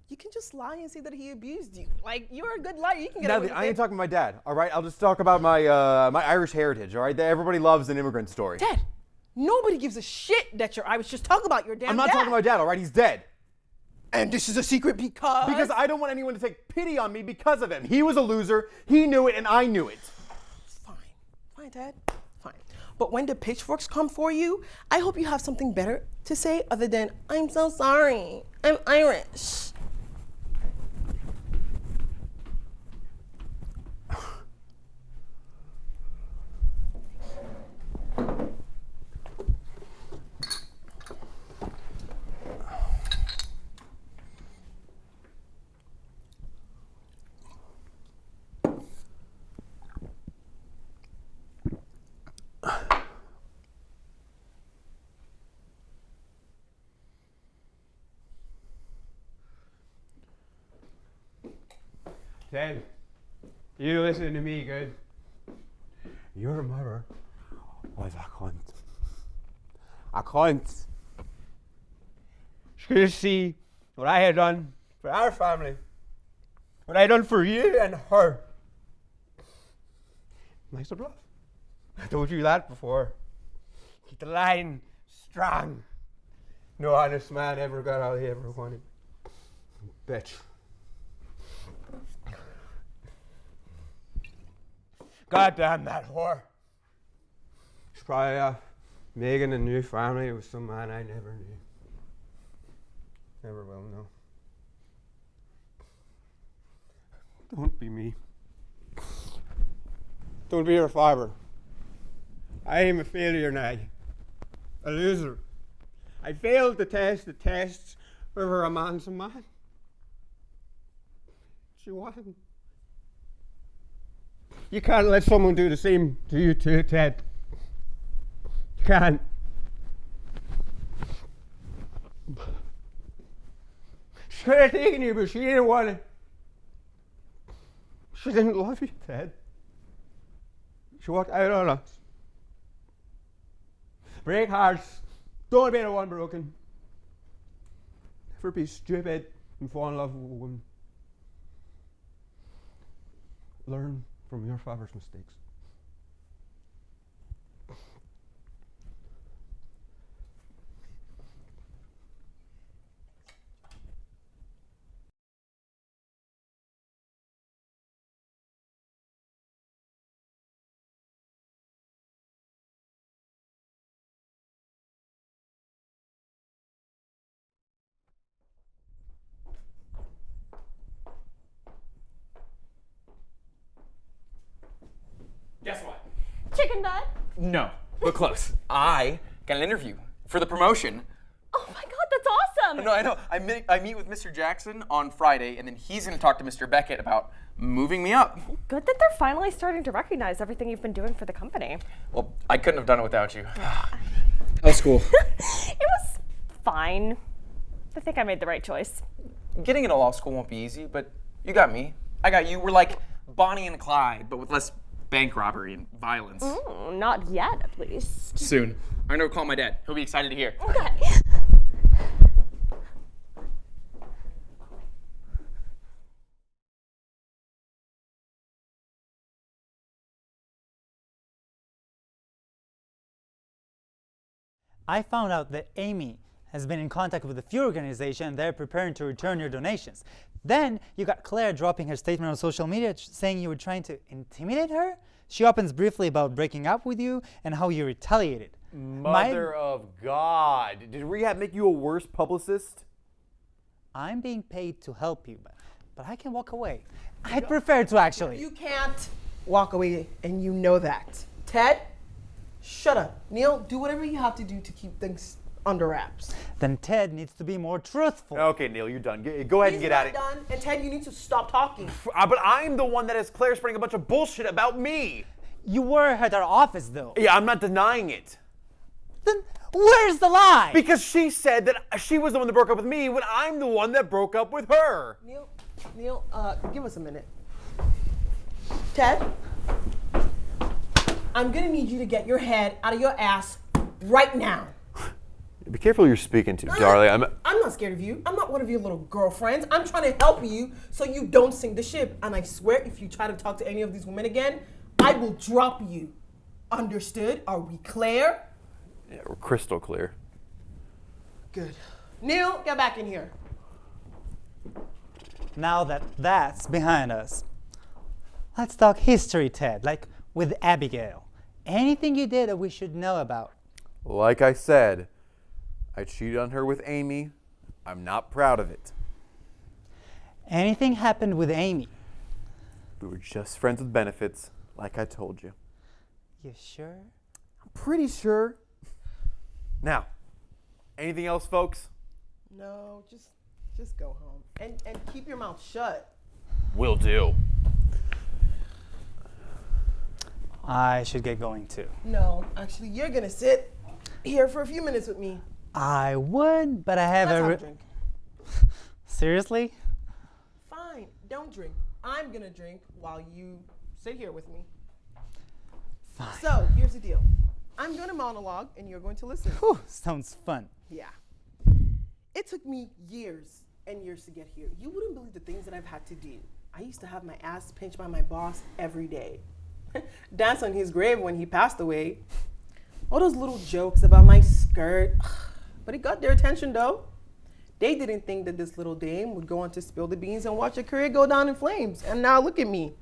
You can just lie and say that he abused you. Like, you're a good liar. You can get Natalie, away with I ain't it. talking to my dad, all right? I'll just talk about my my Irish heritage, all right? Everybody loves an immigrant story. Dad, nobody gives a shit that you're Irish. Just talk about your damn I'm not dad. talking about my dad, all right? He's dead. And this is a secret because... Because I don't want anyone to take pity on me because of him. He was a loser, he knew it, and I knew it. Fine, Dad. Fine. But when the pitchforks come for you, I hope you have something better to say other than, I'm so sorry, I'm Irish. Ted, you listen to me, good? Your mother was a cunt. A cunt. She could see what I had done for our family. What I had done for you and her. Nice bluff. I told you that before. Keep the line strong. No honest man ever got all he ever wanted. Bitch. God damn that whore. She's probably making a new family with some man I never knew. Never will know. Don't be me. Don't be her father. I am a failure now. A loser. I failed to test the tests whether a man's a man. She wasn't. You can't let someone do the same to you too, Ted. You can't. She could have taken you, but she didn't want it. She didn't love you, Ted. She walked out on us. Break hearts. Don't be the one broken. Never be stupid and fall in love with a woman. Learn from your father's mistakes. Guess what? Chicken butt. No, but close. I got an interview for the promotion. Oh my God, that's awesome. No, I know. I meet with Mr. Jackson on Friday, and then he's going to talk to Mr. Beckett about moving me up. Good that they're finally starting to recognize everything you've been doing for the company. Well, I couldn't have done it without you. How's school? It was fine. I think I made the right choice. Getting into law school won't be easy, but you got me. I got you. We're like Bonnie and Clyde, but with less bank robbery and violence. Not yet, at least. Soon. I'm going to call my dad. He'll be excited to hear. Okay. I found out that Amy has been in contact with a few organizations and they're preparing to return your donations. Then you got Claire dropping her statement on social media saying you were trying to intimidate her. She opens briefly about breaking up with you and how you retaliated. Mother of God. Did rehab make you a worse publicist? I'm being paid to help you, but I can walk away. I'd prefer to actually. You can't walk away, and you know that. Ted, shut up. Neal, do whatever you have to do to keep things under wraps. Then Ted needs to be more truthful. Okay, Neal, you're done. Go ahead and get at it. He's not done, and Ted, you need to stop talking. But I'm the one that has Claire spreading a bunch of bullshit about me. You were at our office, though. Yeah, I'm not denying it. Then where's the lie? Because she said that she was the one that broke up with me when I'm the one that broke up with her. Neal, give us a minute. Ted, I'm gonna need you to get your head out of your ass right now. Be careful who you're speaking to, darling. I'm not scared of you. I'm not one of your little girlfriends. I'm trying to help you so you don't sink the ship. And I swear, if you try to talk to any of these women again, I will drop you. Understood? Are we clear? Yeah, we're crystal clear. Good. Neal, get back in here. Now that that's behind us, let's talk history, Ted, like with Abigail. Anything you did that we should know about? Like I said, I cheated on her with Amy. I'm not proud of it. Anything happened with Amy? We were just friends with benefits, like I told you. You sure? I'm pretty sure. Now, anything else, folks? No, just go home. And keep your mouth shut. Will do. I should get going too. No, actually, you're gonna sit here for a few minutes with me. I would, but I have Let's have a drink. Seriously? Fine, don't drink. I'm gonna drink while you sit here with me. Fine. So, here's the deal. I'm gonna monologue and you're going to listen. Whew, sounds fun. Yeah. It took me years and years to get here. You wouldn't believe the things that I've had to do. I used to have my ass pinched by my boss every day. Dance on his grave when he passed away. All those little jokes about my skirt. But it got their attention though. They didn't think that this little dame would go on to spill the beans and watch her career go down in flames. And now look at me.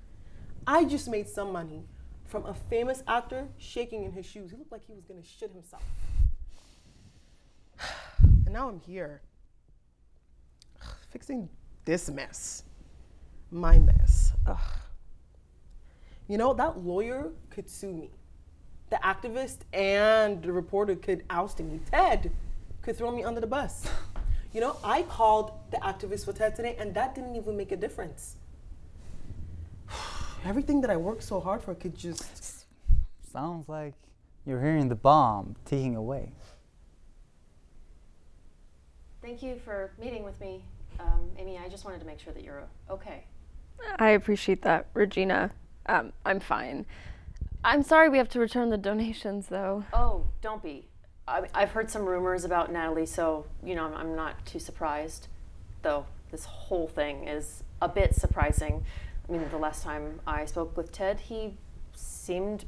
I just made some money from a famous actor shaking in his shoes. He looked like he was gonna shit himself. And now I'm here, fixing this mess. My mess. Ugh. You know, that lawyer could sue me. The activist and the reporter could oust me. Ted could throw me under the bus. You know, I called the activist for Ted today, and that didn't even make a difference. Everything that I worked so hard for could just... Sounds like you're hearing the bomb ticking away. Thank you for meeting with me. Amy, I just wanted to make sure that you're okay. I appreciate that, Regina. I'm fine. I'm sorry we have to return the donations, though. Oh, don't be. I've heard some rumors about Natalie, so, you know, I'm not too surprised. Though this whole thing is a bit surprising. I mean, the last time I spoke with Ted, he seemed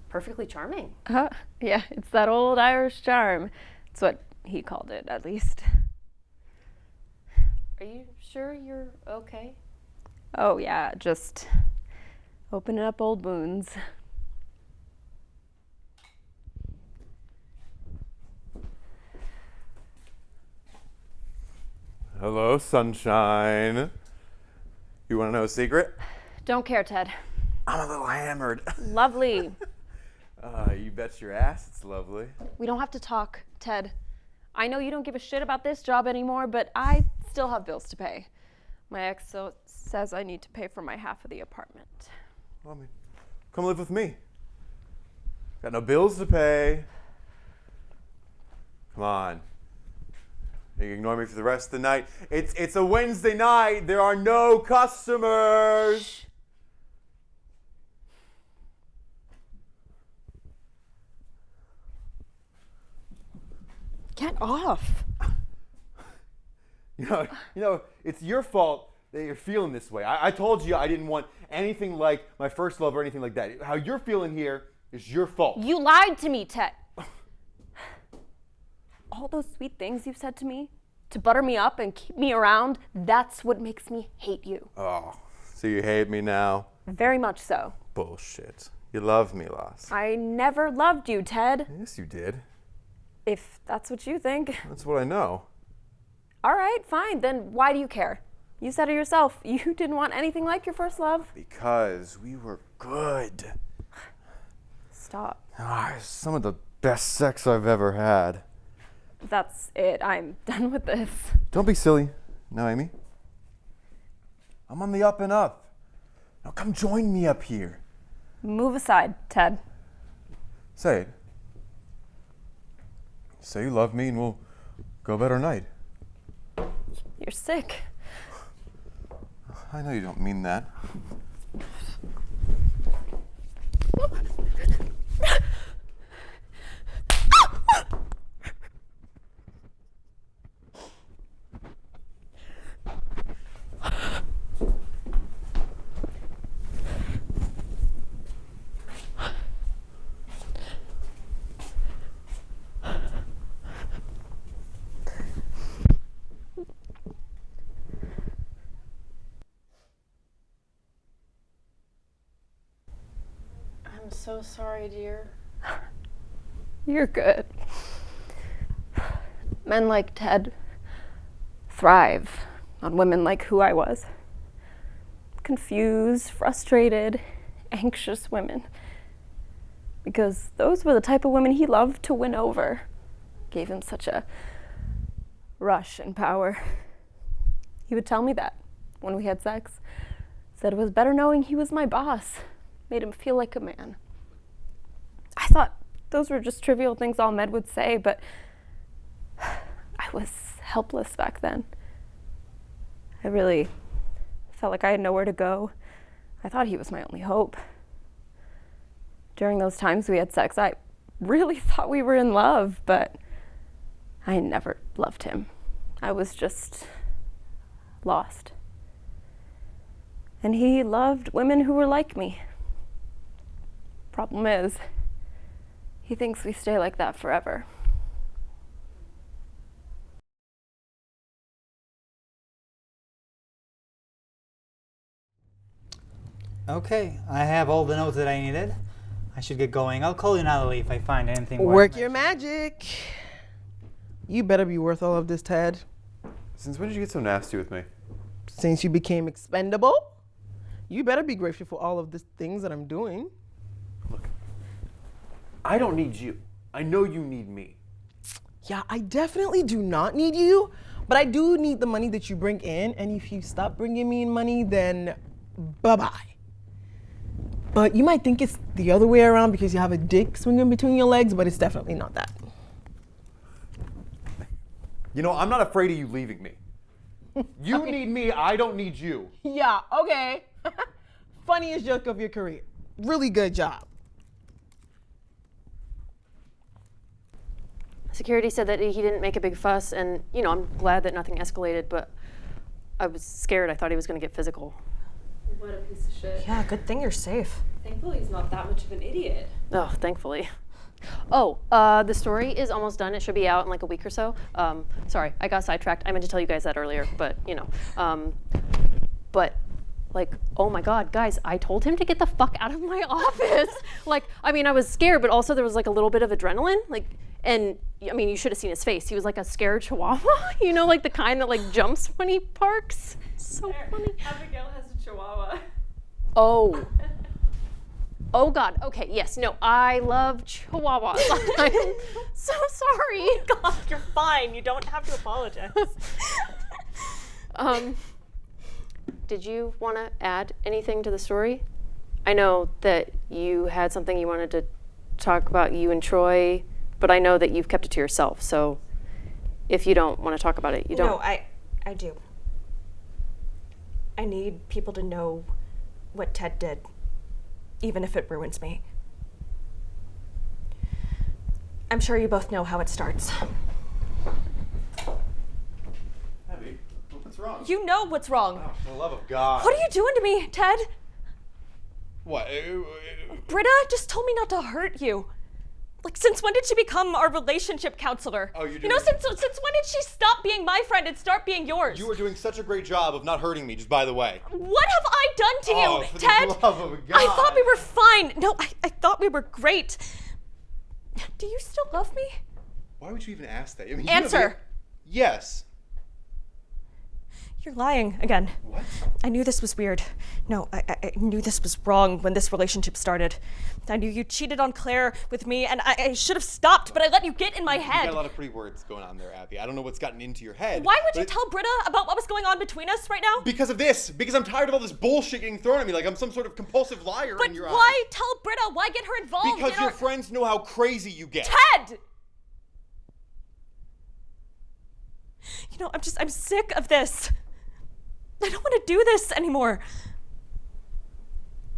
perfectly charming. Yeah, it's that old Irish charm. It's what he called it, at least. Are you sure you're okay? Oh, yeah, just opening up old wounds. Hello, sunshine. You want to know a secret? Don't care, Ted. I'm a little hammered. Lovely. You bet your ass it's lovely. We don't have to talk, Ted. I know you don't give a shit about this job anymore, but I still have bills to pay. My ex says I need to pay for my half of the apartment. Well, I mean, come live with me. Got no bills to pay. Come on. You can ignore me for the rest of the night. It's a Wednesday night. There are no customers. Shh. Get off. You know, it's your fault that you're feeling this way. I told you I didn't want anything like my first love or anything like that. How you're feeling here is your fault. You lied to me, Ted. All those sweet things you've said to me, to butter me up and keep me around, that's what makes me hate you. Oh, so you hate me now? Very much so. Bullshit. You love me, Lass. I never loved you, Ted. Yes, you did. If that's what you think. That's what I know. All right, fine. Then why do you care? You said it yourself. You didn't want anything like your first love. Because we were good. Stop. Some of the best sex I've ever had. That's it. I'm done with this. Don't be silly. No, Amy. I'm on the up and up. Now come join me up here. Move aside, Ted. Say it. Say you love me and we'll go about our night. You're sick. I know you don't mean that. I'm so sorry, dear. You're good. Men like Ted thrive on women like who I was. Confused, frustrated, anxious women. Because those were the type of women he loved to win over. Gave him such a rush and power. He would tell me that when we had sex. Said it was better knowing he was my boss. Made him feel like a man. I thought those were just trivial things all men would say, but I was helpless back then. I really felt like I had nowhere to go. I thought he was my only hope. During those times we had sex, I really thought we were in love, but I never loved him. I was just lost. And he loved women who were like me. Problem is, he thinks we stay like that forever. Okay, I have all the notes that I needed. I should get going. I'll call you, Natalie, if I find anything worth Work your mentioning. magic. You better be worth all of this, Ted. Since when did you get so nasty with me? Since you became expendable, you better be grateful for all of the things that I'm doing. I don't need you. I know you need me. Yeah, I definitely do not need you, but I do need the money that you bring in, and if you stop bringing me in money, then bye-bye. But you might think it's the other way around because you have a dick swinging between your legs, but it's definitely not that. You know, I'm not afraid of you leaving me. You need me, I don't need you. Yeah, okay. Funniest joke of your career. Really good job. Security said that he didn't make a big fuss, and, you know, I'm glad that nothing escalated, but I was scared. I thought he was going to get physical. What a piece of shit. Yeah, good thing you're safe. Thankfully, he's not that much of an idiot. Oh, thankfully. Oh, the story is almost done. It should be out in like a week or so. Sorry, I got sidetracked. I meant to tell you guys that earlier, but, you know. But, like, oh my God, guys, I told him to get the fuck out of my office. Like, I mean, I was scared, but also there was like a little bit of adrenaline. Like, and I mean, you should have seen his face. He was like a scared chihuahua, you know, like the kind that like jumps when he parks. So funny. Abigail has a chihuahua. Oh. Oh God. Okay. Yes. No. I love chihuahuas. I'm so sorry. God, you're fine. You don't have to apologize. Did you want to add anything to the story? I know that you had something you wanted to talk about, you and Troy, but I know that you've kept it to yourself. So if you don't want to talk about it, you don't. No, I do. I need people to know what Ted did, even if it ruins me. I'm sure you both know how it starts. Abby, what's wrong? You know what's wrong. Oh, for the love of God. What are you doing to me, Ted? What? Britta just told me not to hurt you. Like, since when did she become our relationship counselor? Oh, you're You know, doing- since when did she stop being my friend and start being yours? You are doing such a great job of not hurting me, just by the way. What have I done to Oh, you, for the Ted? love of God. I thought we were fine. No, I thought we were great. Do you still love me? Why would you even ask that? I mean, Answer. Yes. You're lying again. What? I knew this was weird. No, I knew this was wrong when this relationship started. I knew you cheated on Claire with me, and I should have stopped, but I let you get in my head. You got a lot of pretty words going on there, Abby. I don't know what's gotten into your head. Why would you tell Britta about what was going on between us right now? Because of this. Because I'm tired of all this bullshit getting thrown at me like I'm some sort of compulsive liar But in your why eyes. tell Britta? Why get her involved? Because your friends know how crazy you get. Ted! You know, I'm sick of this. I don't want to do this anymore.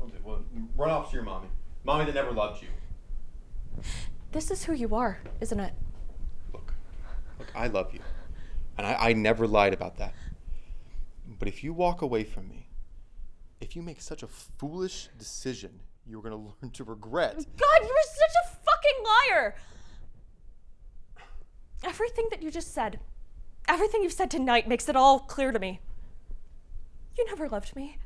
Okay, well, run off to your mommy. Mommy that never loved you. This is who you are, isn't it? Look, I love you. And I never lied about that. But if you walk away from me, if you make such a foolish decision, you're going to learn to regret. God, you're such a fucking liar! Everything that you just said, everything you've said tonight makes it all clear to me. You never loved me.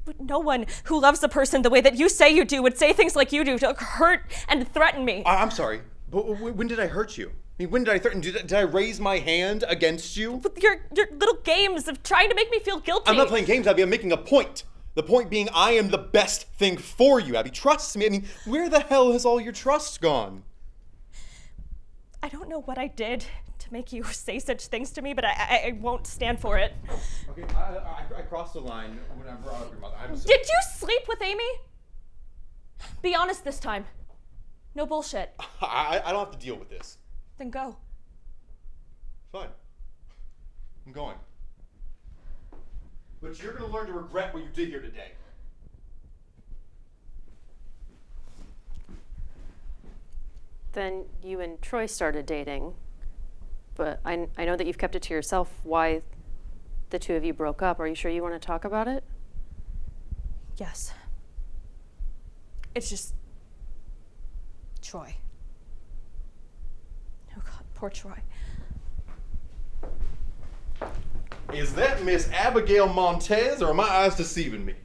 But no one who loves a person the way that you say you do would say things like you do to hurt and threaten me. I'm sorry, but when did I hurt you? I mean, when did I threaten? Did I raise my hand against you? With your little games of trying to make me feel guilty. I'm not playing games, Abby. I'm making a point. The point being, I am the best thing for you, Abby. Trust me. I mean, where the hell has all your trust gone? I don't know what I did to make you say such things to me, but I won't stand for it. Okay, I crossed the line when I brought up your mother. Did you sleep with Amy? Be honest this time. No bullshit. I don't have to deal with this. Then go. Fine. I'm going. But you're going to learn to regret what you did here today. Then you and Troy started dating, but I know that you've kept it to yourself why the two of you broke up. Are you sure you want to talk about it? Yes. It's just Troy. Oh God, poor Troy. Is that Miss Abigail Montez, or are my eyes deceiving me?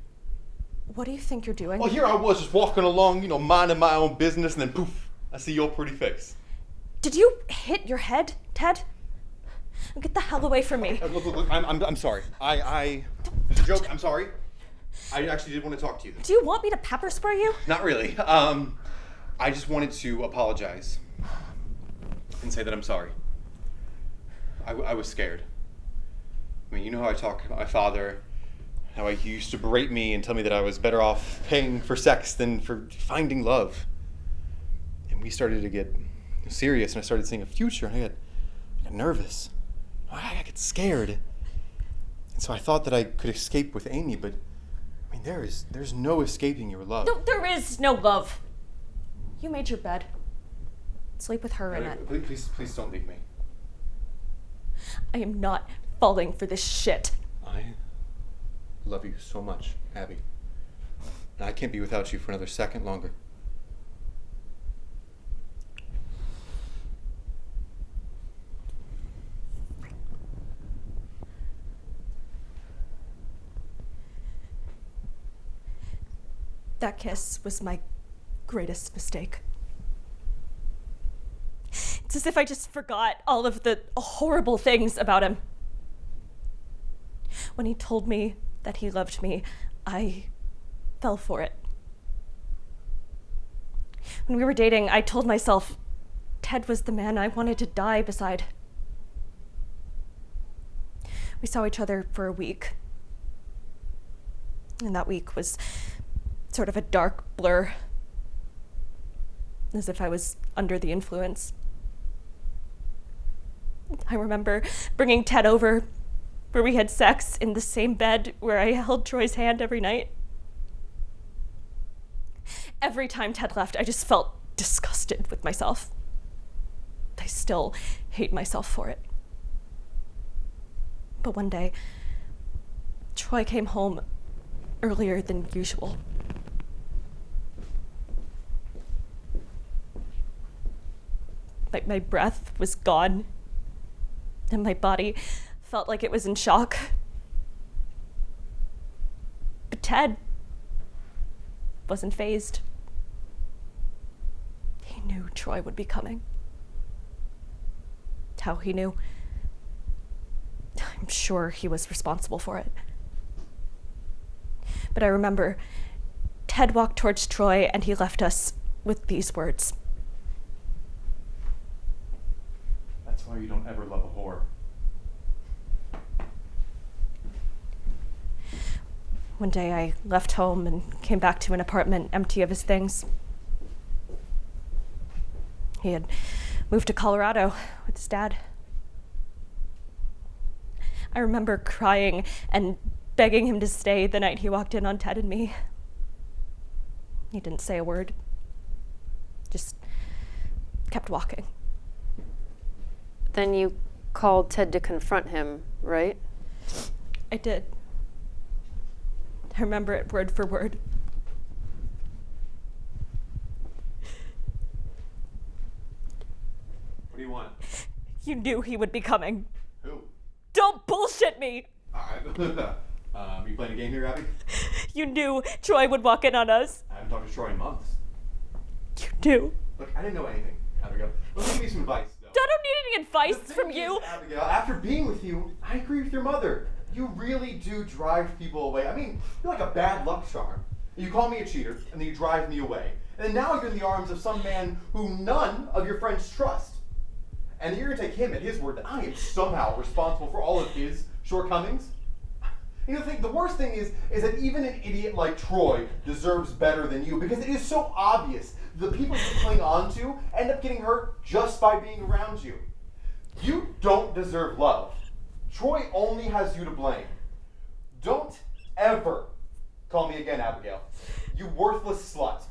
What do you think you're doing? Well, here I was just walking along, minding my own business, and then poof, I see your pretty face. Did you hit your head, Ted? Get the hell away from me. Look, I'm sorry. It's a joke, I'm sorry. I actually did want to talk to you. Do you want me to pepper spray you? Not really. I just wanted to apologize and say that I'm sorry. I was scared. I mean, you know how I talk about my father, how he used to berate me and tell me that I was better off paying for sex than for finding love. And we started to get serious, and I started seeing a future, and I got nervous. I got scared. And so I thought that I could escape with Amy, but I mean, there's no escaping your love. No, there is no love. You made your bed. Sleep with her in it. Please don't leave me. I am not falling for this shit. I love you so much, Abby. And I can't be without you for another second longer. That kiss was my greatest mistake. It's as if I just forgot all of the horrible things about him. When he told me that he loved me, I fell for it. When we were dating, I told myself Ted was the man I wanted to die beside. We saw each other for a week. And that week was sort of a dark blur, as if I was under the influence. I remember bringing Ted over, where we had sex in the same bed where I held Troy's hand every night. Every time Ted left, I just felt disgusted with myself. I still hate myself for it. But one day, Troy came home earlier than usual. My breath was gone, and my body felt like it was in shock. But Ted wasn't fazed. He knew Troy would be coming. How he knew? I'm sure he was responsible for it. But I remember Ted walked towards Troy and he left us with these words. That's why you don't ever love a whore. One day I left home and came back to an apartment empty of his things. He had moved to Colorado with his dad. I remember crying and begging him to stay the night he walked in on Ted and me. He didn't say a word, just kept walking. Then you called Ted to confront him, right? I did. I remember it word for word. What do you want? You knew he would be coming. Who? Don't bullshit me! You playing a game here, Abby? You knew Troy would walk in on us. I haven't talked to Troy in months. You knew. Look, I didn't know anything, Abigail. Let me give you some advice, though. I don't need any advice The from thing you. is, Abigail, after being with you, I agree with your mother. You really do drive people away. I mean, you're like a bad luck charm. You call me a cheater, and then you drive me away. And now you're in the arms of some man who none of your friends trust. And you're going to take him at his word that I am somehow responsible for all of his shortcomings? You know, the worst thing is that even an idiot like Troy deserves better than you, because it is so obvious the people you cling on to end up getting hurt just by being around you. You don't deserve love. Troy only has you to blame. Don't ever call me again, Abigail. You worthless slut.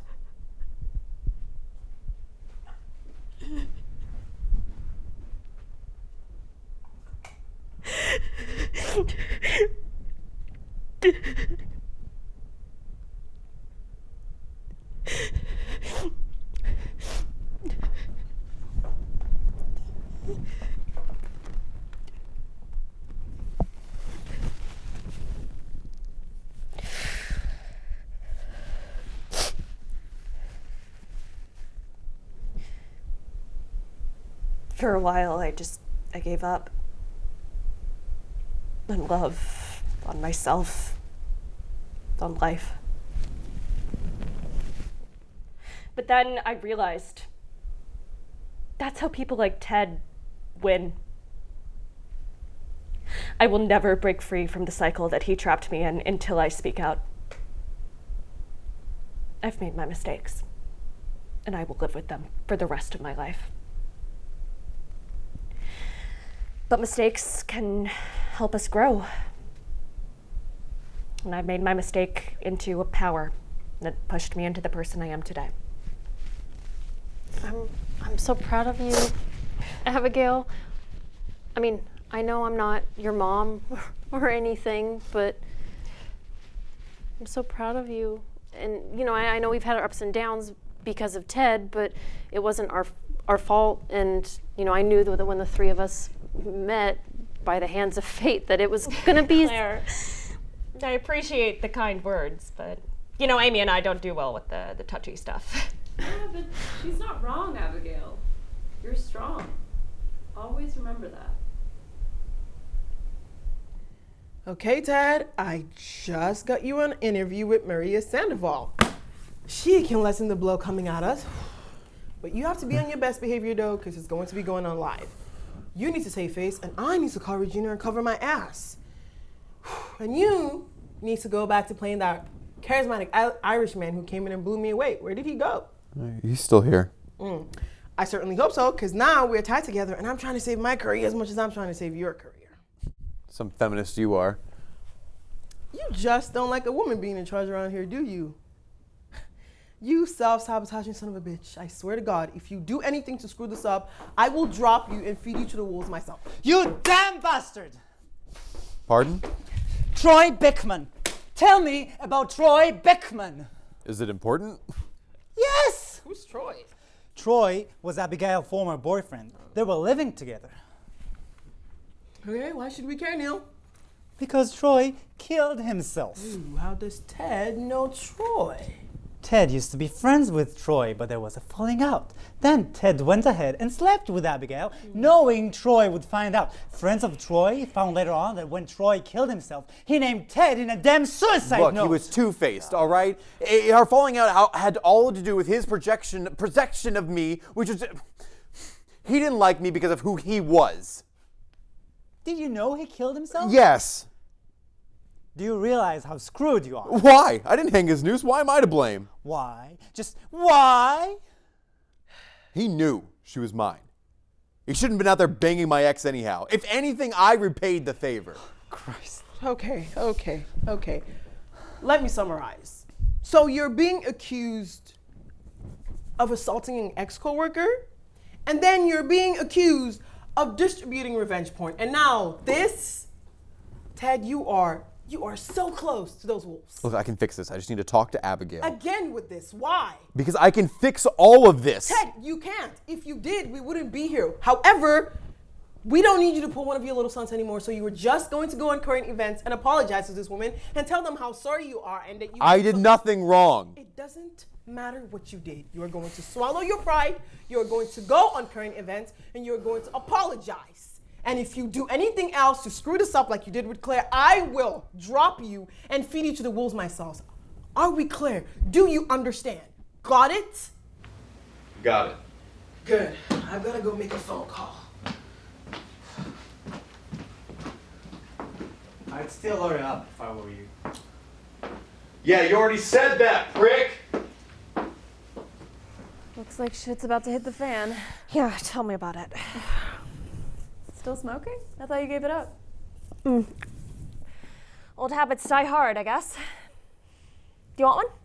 For a while, I gave up. On love, on myself, on life. But then I realized that's how people like Ted win. I will never break free from the cycle that he trapped me in until I speak out. I've made my mistakes, and I will live with them for the rest of my life. But mistakes can help us grow. And I made my mistake into a power that pushed me into the person I am today. I'm so proud of you, Abigail. I mean, I know I'm not your mom or anything, but I'm so proud of you. And, you know, I know we've had our ups and downs because of Ted, but it wasn't our fault. And, you know, I knew that when the three of us met by the hands of fate that it was going to be... Claire, I appreciate the kind words, but, you know, Amy and I don't do well with the touchy stuff. Yeah, but she's not wrong, Abigail. You're strong. Always remember that. Okay, Ted, I just got you an interview with Maria Sandoval. She can lessen the blow coming at us. But you have to be on your best behavior, though, because it's going to be going on live. You need to save face, and I need to call Regina and cover my ass. And you need to go back to playing that charismatic Irishman who came in and blew me away. Where did he go? He's still here. I certainly hope so, because now we're tied together, and I'm trying to save my career as much as I'm trying to save your career. Some feminist you are. You just don't like a woman being in charge around here, do you? You self-sabotaging son of a bitch. I swear to God, if you do anything to screw this up, I will drop you and feed you to the wolves myself. You damn bastard! Pardon? Troy Bickman. Tell me about Troy Bickman. Is it important? Yes! Who's Troy? Troy was Abigail's former boyfriend. They were living together. Okay, why should we care, Neal? Because Troy killed himself. Ooh, how does Ted know Troy? Ted used to be friends with Troy, but there was a falling out. Then Ted went ahead and slept with Abigail, knowing Troy would find out. Friends of Troy found later on that when Troy killed himself, he named Ted in a damn suicide Look, note. he was two-faced, all right? Our falling out had all to do with his projection of me, which was... He didn't like me because of who he was. Did you know he killed himself? Yes. Do you realize how screwed you are? Why? I didn't hang his noose. Why am I to blame? Why? Just why? He knew she was mine. He shouldn't have been out there banging my ex anyhow. If anything, I repaid the favor. Christ. Okay. Let me summarize. So you're being accused of assaulting an ex-coworker, and then you're being accused of distributing revenge porn. And now this, Ted, you are so close to those wolves. Look, I can fix this. I just need to talk to Abigail. Again with this. Why? Because I can fix all of this. Ted, you can't. If you did, we wouldn't be here. However, we don't need you to pull one of your little sons anymore, so you were just going to go on current events and apologize to this woman and tell them how sorry you are and that you... I did nothing wrong. It doesn't matter what you did. You are going to swallow your pride, you are going to go on current events, and you're going to apologize. And if you do anything else to screw this up like you did with Claire, I will drop you and feed you to the wolves myself. Are we clear? Do you understand? Got it? Got it. Good. I've got to go make a phone call. I'd still hurry up if I were you. Yeah, you already said that, prick! Looks like shit's about to hit the fan. Yeah, tell me about it. Still smoking? I thought you gave it up. Old habits die hard, I guess. Do you want one?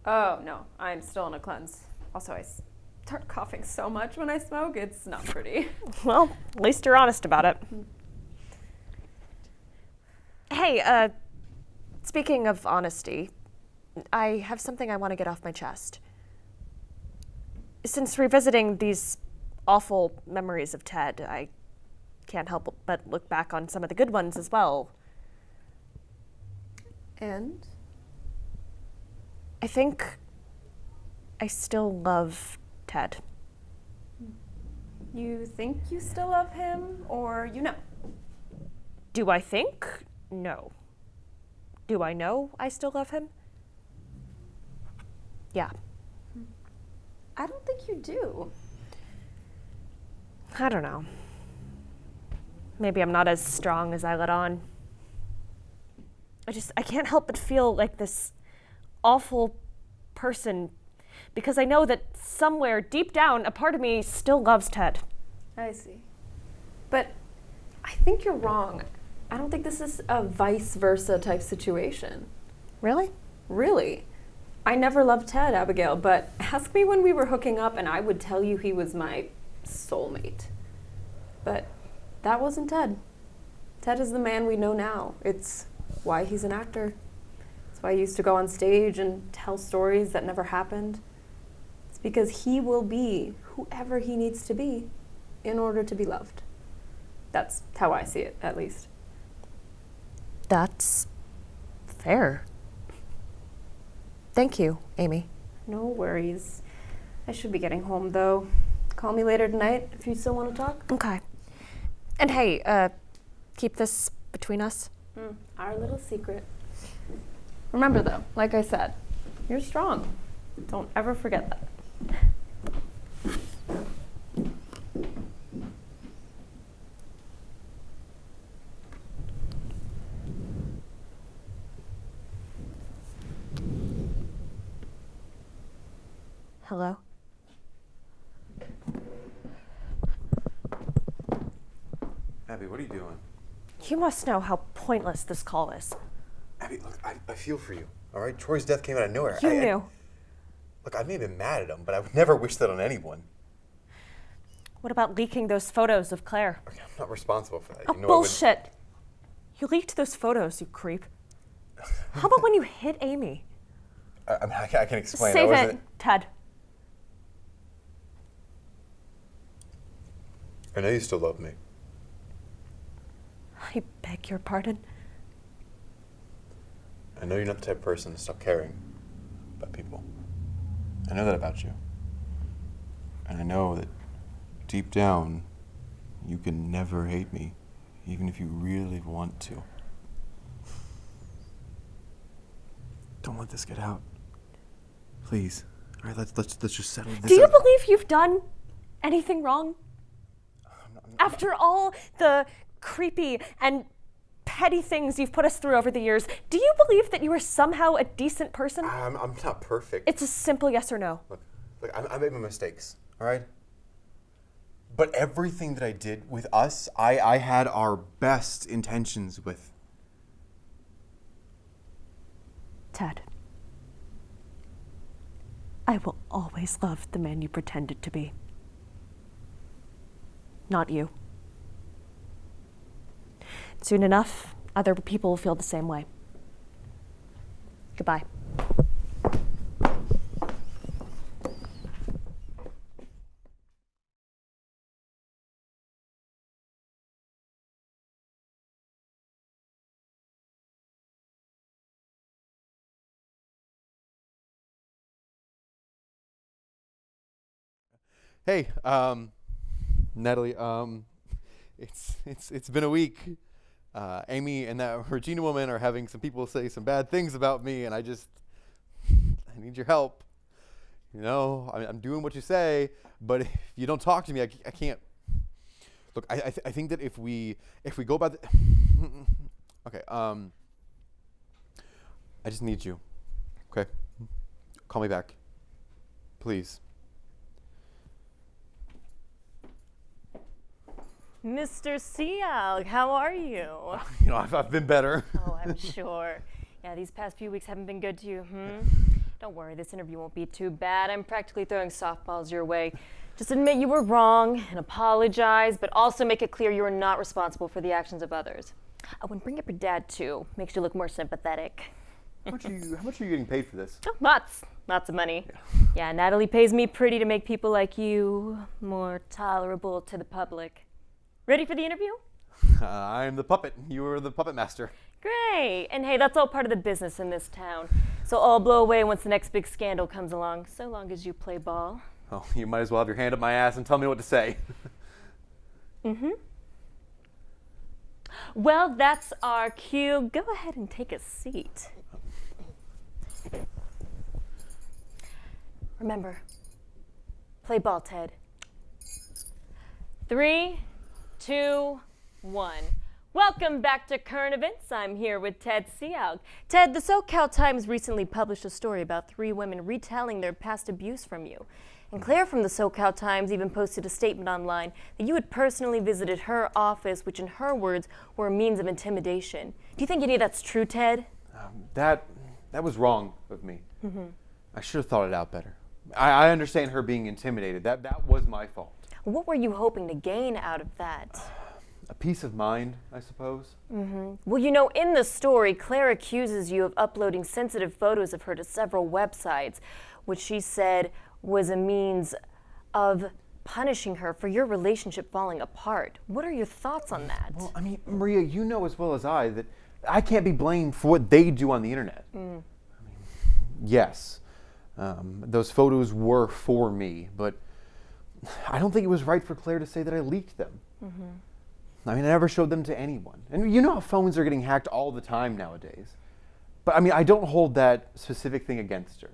Oh, no. I'm still on a cleanse. Also, I start coughing so much when I smoke. It's not pretty. Well, at least you're honest about it. Hey, speaking of honesty, I have something I want to get off my chest. Since revisiting these awful memories of Ted, I can't help but look back on some of the good ones as well. And? I think I still love Ted. You think you still love him, or you know? Do I think? No. Do I know I still love him? Yeah. I don't think you do. I don't know. Maybe I'm not as strong as I let on. I can't help but feel like this awful person because I know that somewhere deep down a part of me still loves Ted. I see. But I think you're wrong. I don't think this is a vice versa type situation. Really? Really. I never loved Ted, Abigail, but ask me when we were hooking up and I would tell you he was my soulmate. But that wasn't Ted. Ted is the man we know now. It's why he's an actor. It's why he used to go on stage and tell stories that never happened. It's because he will be whoever he needs to be in order to be loved. That's how I see it, at least. That's fair. Thank you, Amy. No worries. I should be getting home, though. Call me later tonight if you still want to talk. Okay. And hey, keep this between us. Our little secret. Remember, though, like I said, you're strong. Don't ever forget that. Hello? Abby, what are you doing? You must know how pointless this call is. Abby, look, I feel for you, all right? Troy's death came out of nowhere. You knew. Look, I may have been mad at him, but I would never wish that on anyone. What about leaking those photos of Claire? Okay, I'm not responsible for that. Oh, bullshit. You leaked those photos, you creep. How about when you hit Amy? I can explain. Save it, Ted. I know you still love me. I beg your pardon. I know you're not the type of person to stop caring about people. I know that about you. And I know that deep down, you can never hate me, even if you really want to. Don't let this get out. Please. All right, let's just settle this. Do you believe you've done anything wrong? After all the creepy and petty things you've put us through over the years, do you believe that you are somehow a decent person? I'm not perfect. It's a simple yes or no. Look, I made my mistakes, all right? But everything that I did with us, I had our best intentions with. Ted, I will always love the man you pretended to be. Not you. Soon enough, other people will feel the same way. Goodbye. Hey, Natalie, it's been a week. Amy and that Regina woman are having some people say some bad things about me, and I need your help. You know, I'm doing what you say, but if you don't talk to me, I can't. Look, I think that if we go by the okay, I just need you. Okay, call me back, please. Mr. Cealg, how are you? You know, I've been better. Oh, I'm sure. Yeah, these past few weeks haven't been good to you, Don't worry, this interview won't be too bad. I'm practically throwing softballs your way. Just admit you were wrong and apologize, but also make it clear you are not responsible for the actions of others. Oh, and bring up your dad too. Makes you look more sympathetic. How much are you getting paid for this? Oh, lots of money. Yeah, Natalie pays me pretty to make people like you more tolerable to the public. Ready for the interview? I'm the puppet. You were the puppet master. Great. And hey, that's all part of the business in this town. So I'll blow away once the next big scandal comes along, so long as you play ball. Oh, you might as well have your hand up my ass and tell me what to say. Well, that's our cue. Go ahead and take a seat. Remember, play ball, Ted. 3, 2, 1. Welcome back to Current Events. I'm here with Ted Cealg. Ted, the SoCal Times recently published a story about 3 women retelling their past abuse from you. And Claire from the SoCal Times even posted a statement online that you had personally visited her office, which in her words were a means of intimidation. Do you think any of that's true, Ted? That was wrong of me. I should have thought it out better. I understand her being intimidated. That was my fault. What were you hoping to gain out of that? A peace of mind, I suppose. Well, you know, in the story, Claire accuses you of uploading sensitive photos of her to several websites, which she said was a means of punishing her for your relationship falling apart. What are your thoughts on that? Well, I mean, Maria, you know as well as I that I can't be blamed for what they do on the internet. I mean, yes, those photos were for me, but I don't think it was right for Claire to say that I leaked them. I mean, I never showed them to anyone. And you know how phones are getting hacked all the time nowadays. But I mean, I don't hold that specific thing against her.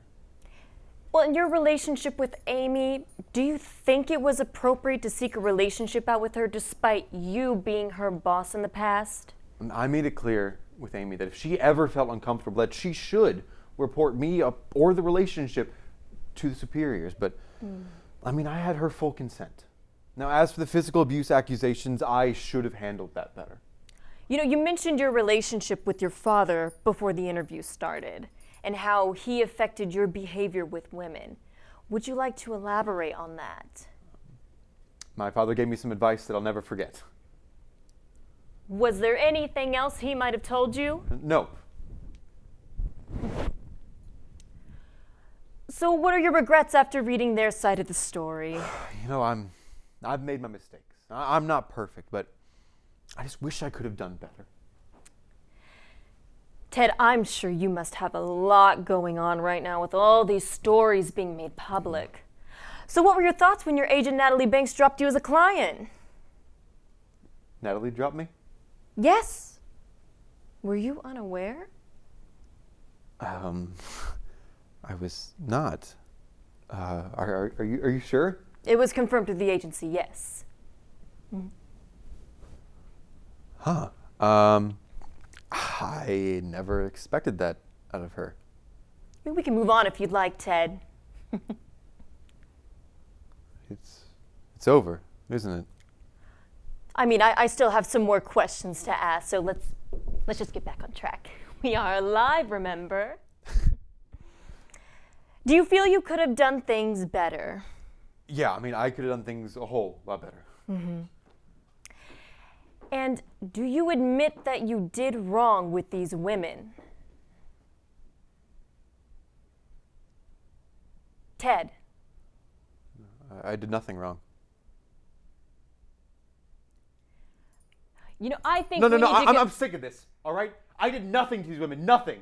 Well, in your relationship with Amy, do you think it was appropriate to seek a relationship out with her despite you being her boss in the past? I made it clear with Amy that if she ever felt uncomfortable, that she should report me up or the relationship to the superiors. But I mean, I had her full consent. Now, as for the physical abuse accusations, I should have handled that better. You know, you mentioned your relationship with your father before the interview started and how he affected your behavior with women. Would you like to elaborate on that? My father gave me some advice that I'll never forget. Was there anything else he might have told you? No. So what are your regrets after reading their side of the story? You know, I've made my mistakes. I'm not perfect, but I just wish I could have done better. Ted, I'm sure you must have a lot going on right now with all these stories being made public. So what were your thoughts when your agent Natalie Banks dropped you as a client? Natalie dropped me? Yes. Were you unaware? I was not. Are you sure? It was confirmed through the agency, yes. Huh. I never expected that out of her. Maybe we can move on if you'd like, Ted. It's over, isn't it? I mean, I still have some more questions to ask, so let's just get back on track. We are live, remember? Do you feel you could have done things better? Yeah, I mean, I could have done things a whole lot better. And do you admit that you did wrong with these women? Ted. I did nothing wrong. You know, I think No, we need to I'm sick of this, all right? I did nothing to these women, nothing.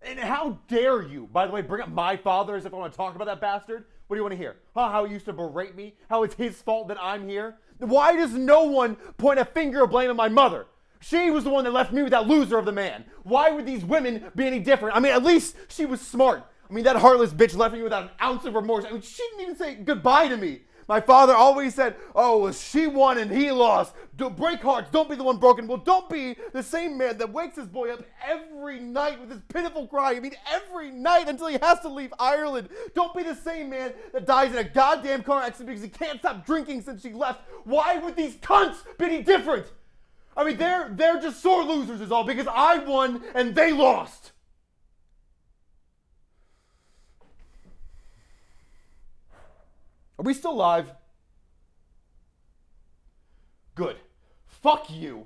And how dare you, by the way, bring up my father as if I want to talk about that bastard? What do you want to hear? Huh? How he used to berate me? How it's his fault that I'm here? Why does no one point a finger of blame at my mother? She was the one that left me with that loser of the man. Why would these women be any different? I mean, at least she was smart. I mean, that heartless bitch left me without an ounce of remorse. I mean, she didn't even say goodbye to me. My father always said, oh, well, she won and he lost. Break hearts, don't be the one broken. Well, don't be the same man that wakes his boy up every night with his pitiful cry. I mean, every night until he has to leave Ireland. Don't be the same man that dies in a goddamn car accident because he can't stop drinking since she left. Why would these cunts be any different? I mean, they're just sore losers is all because I won and they lost. Are we still live? Good. Fuck you.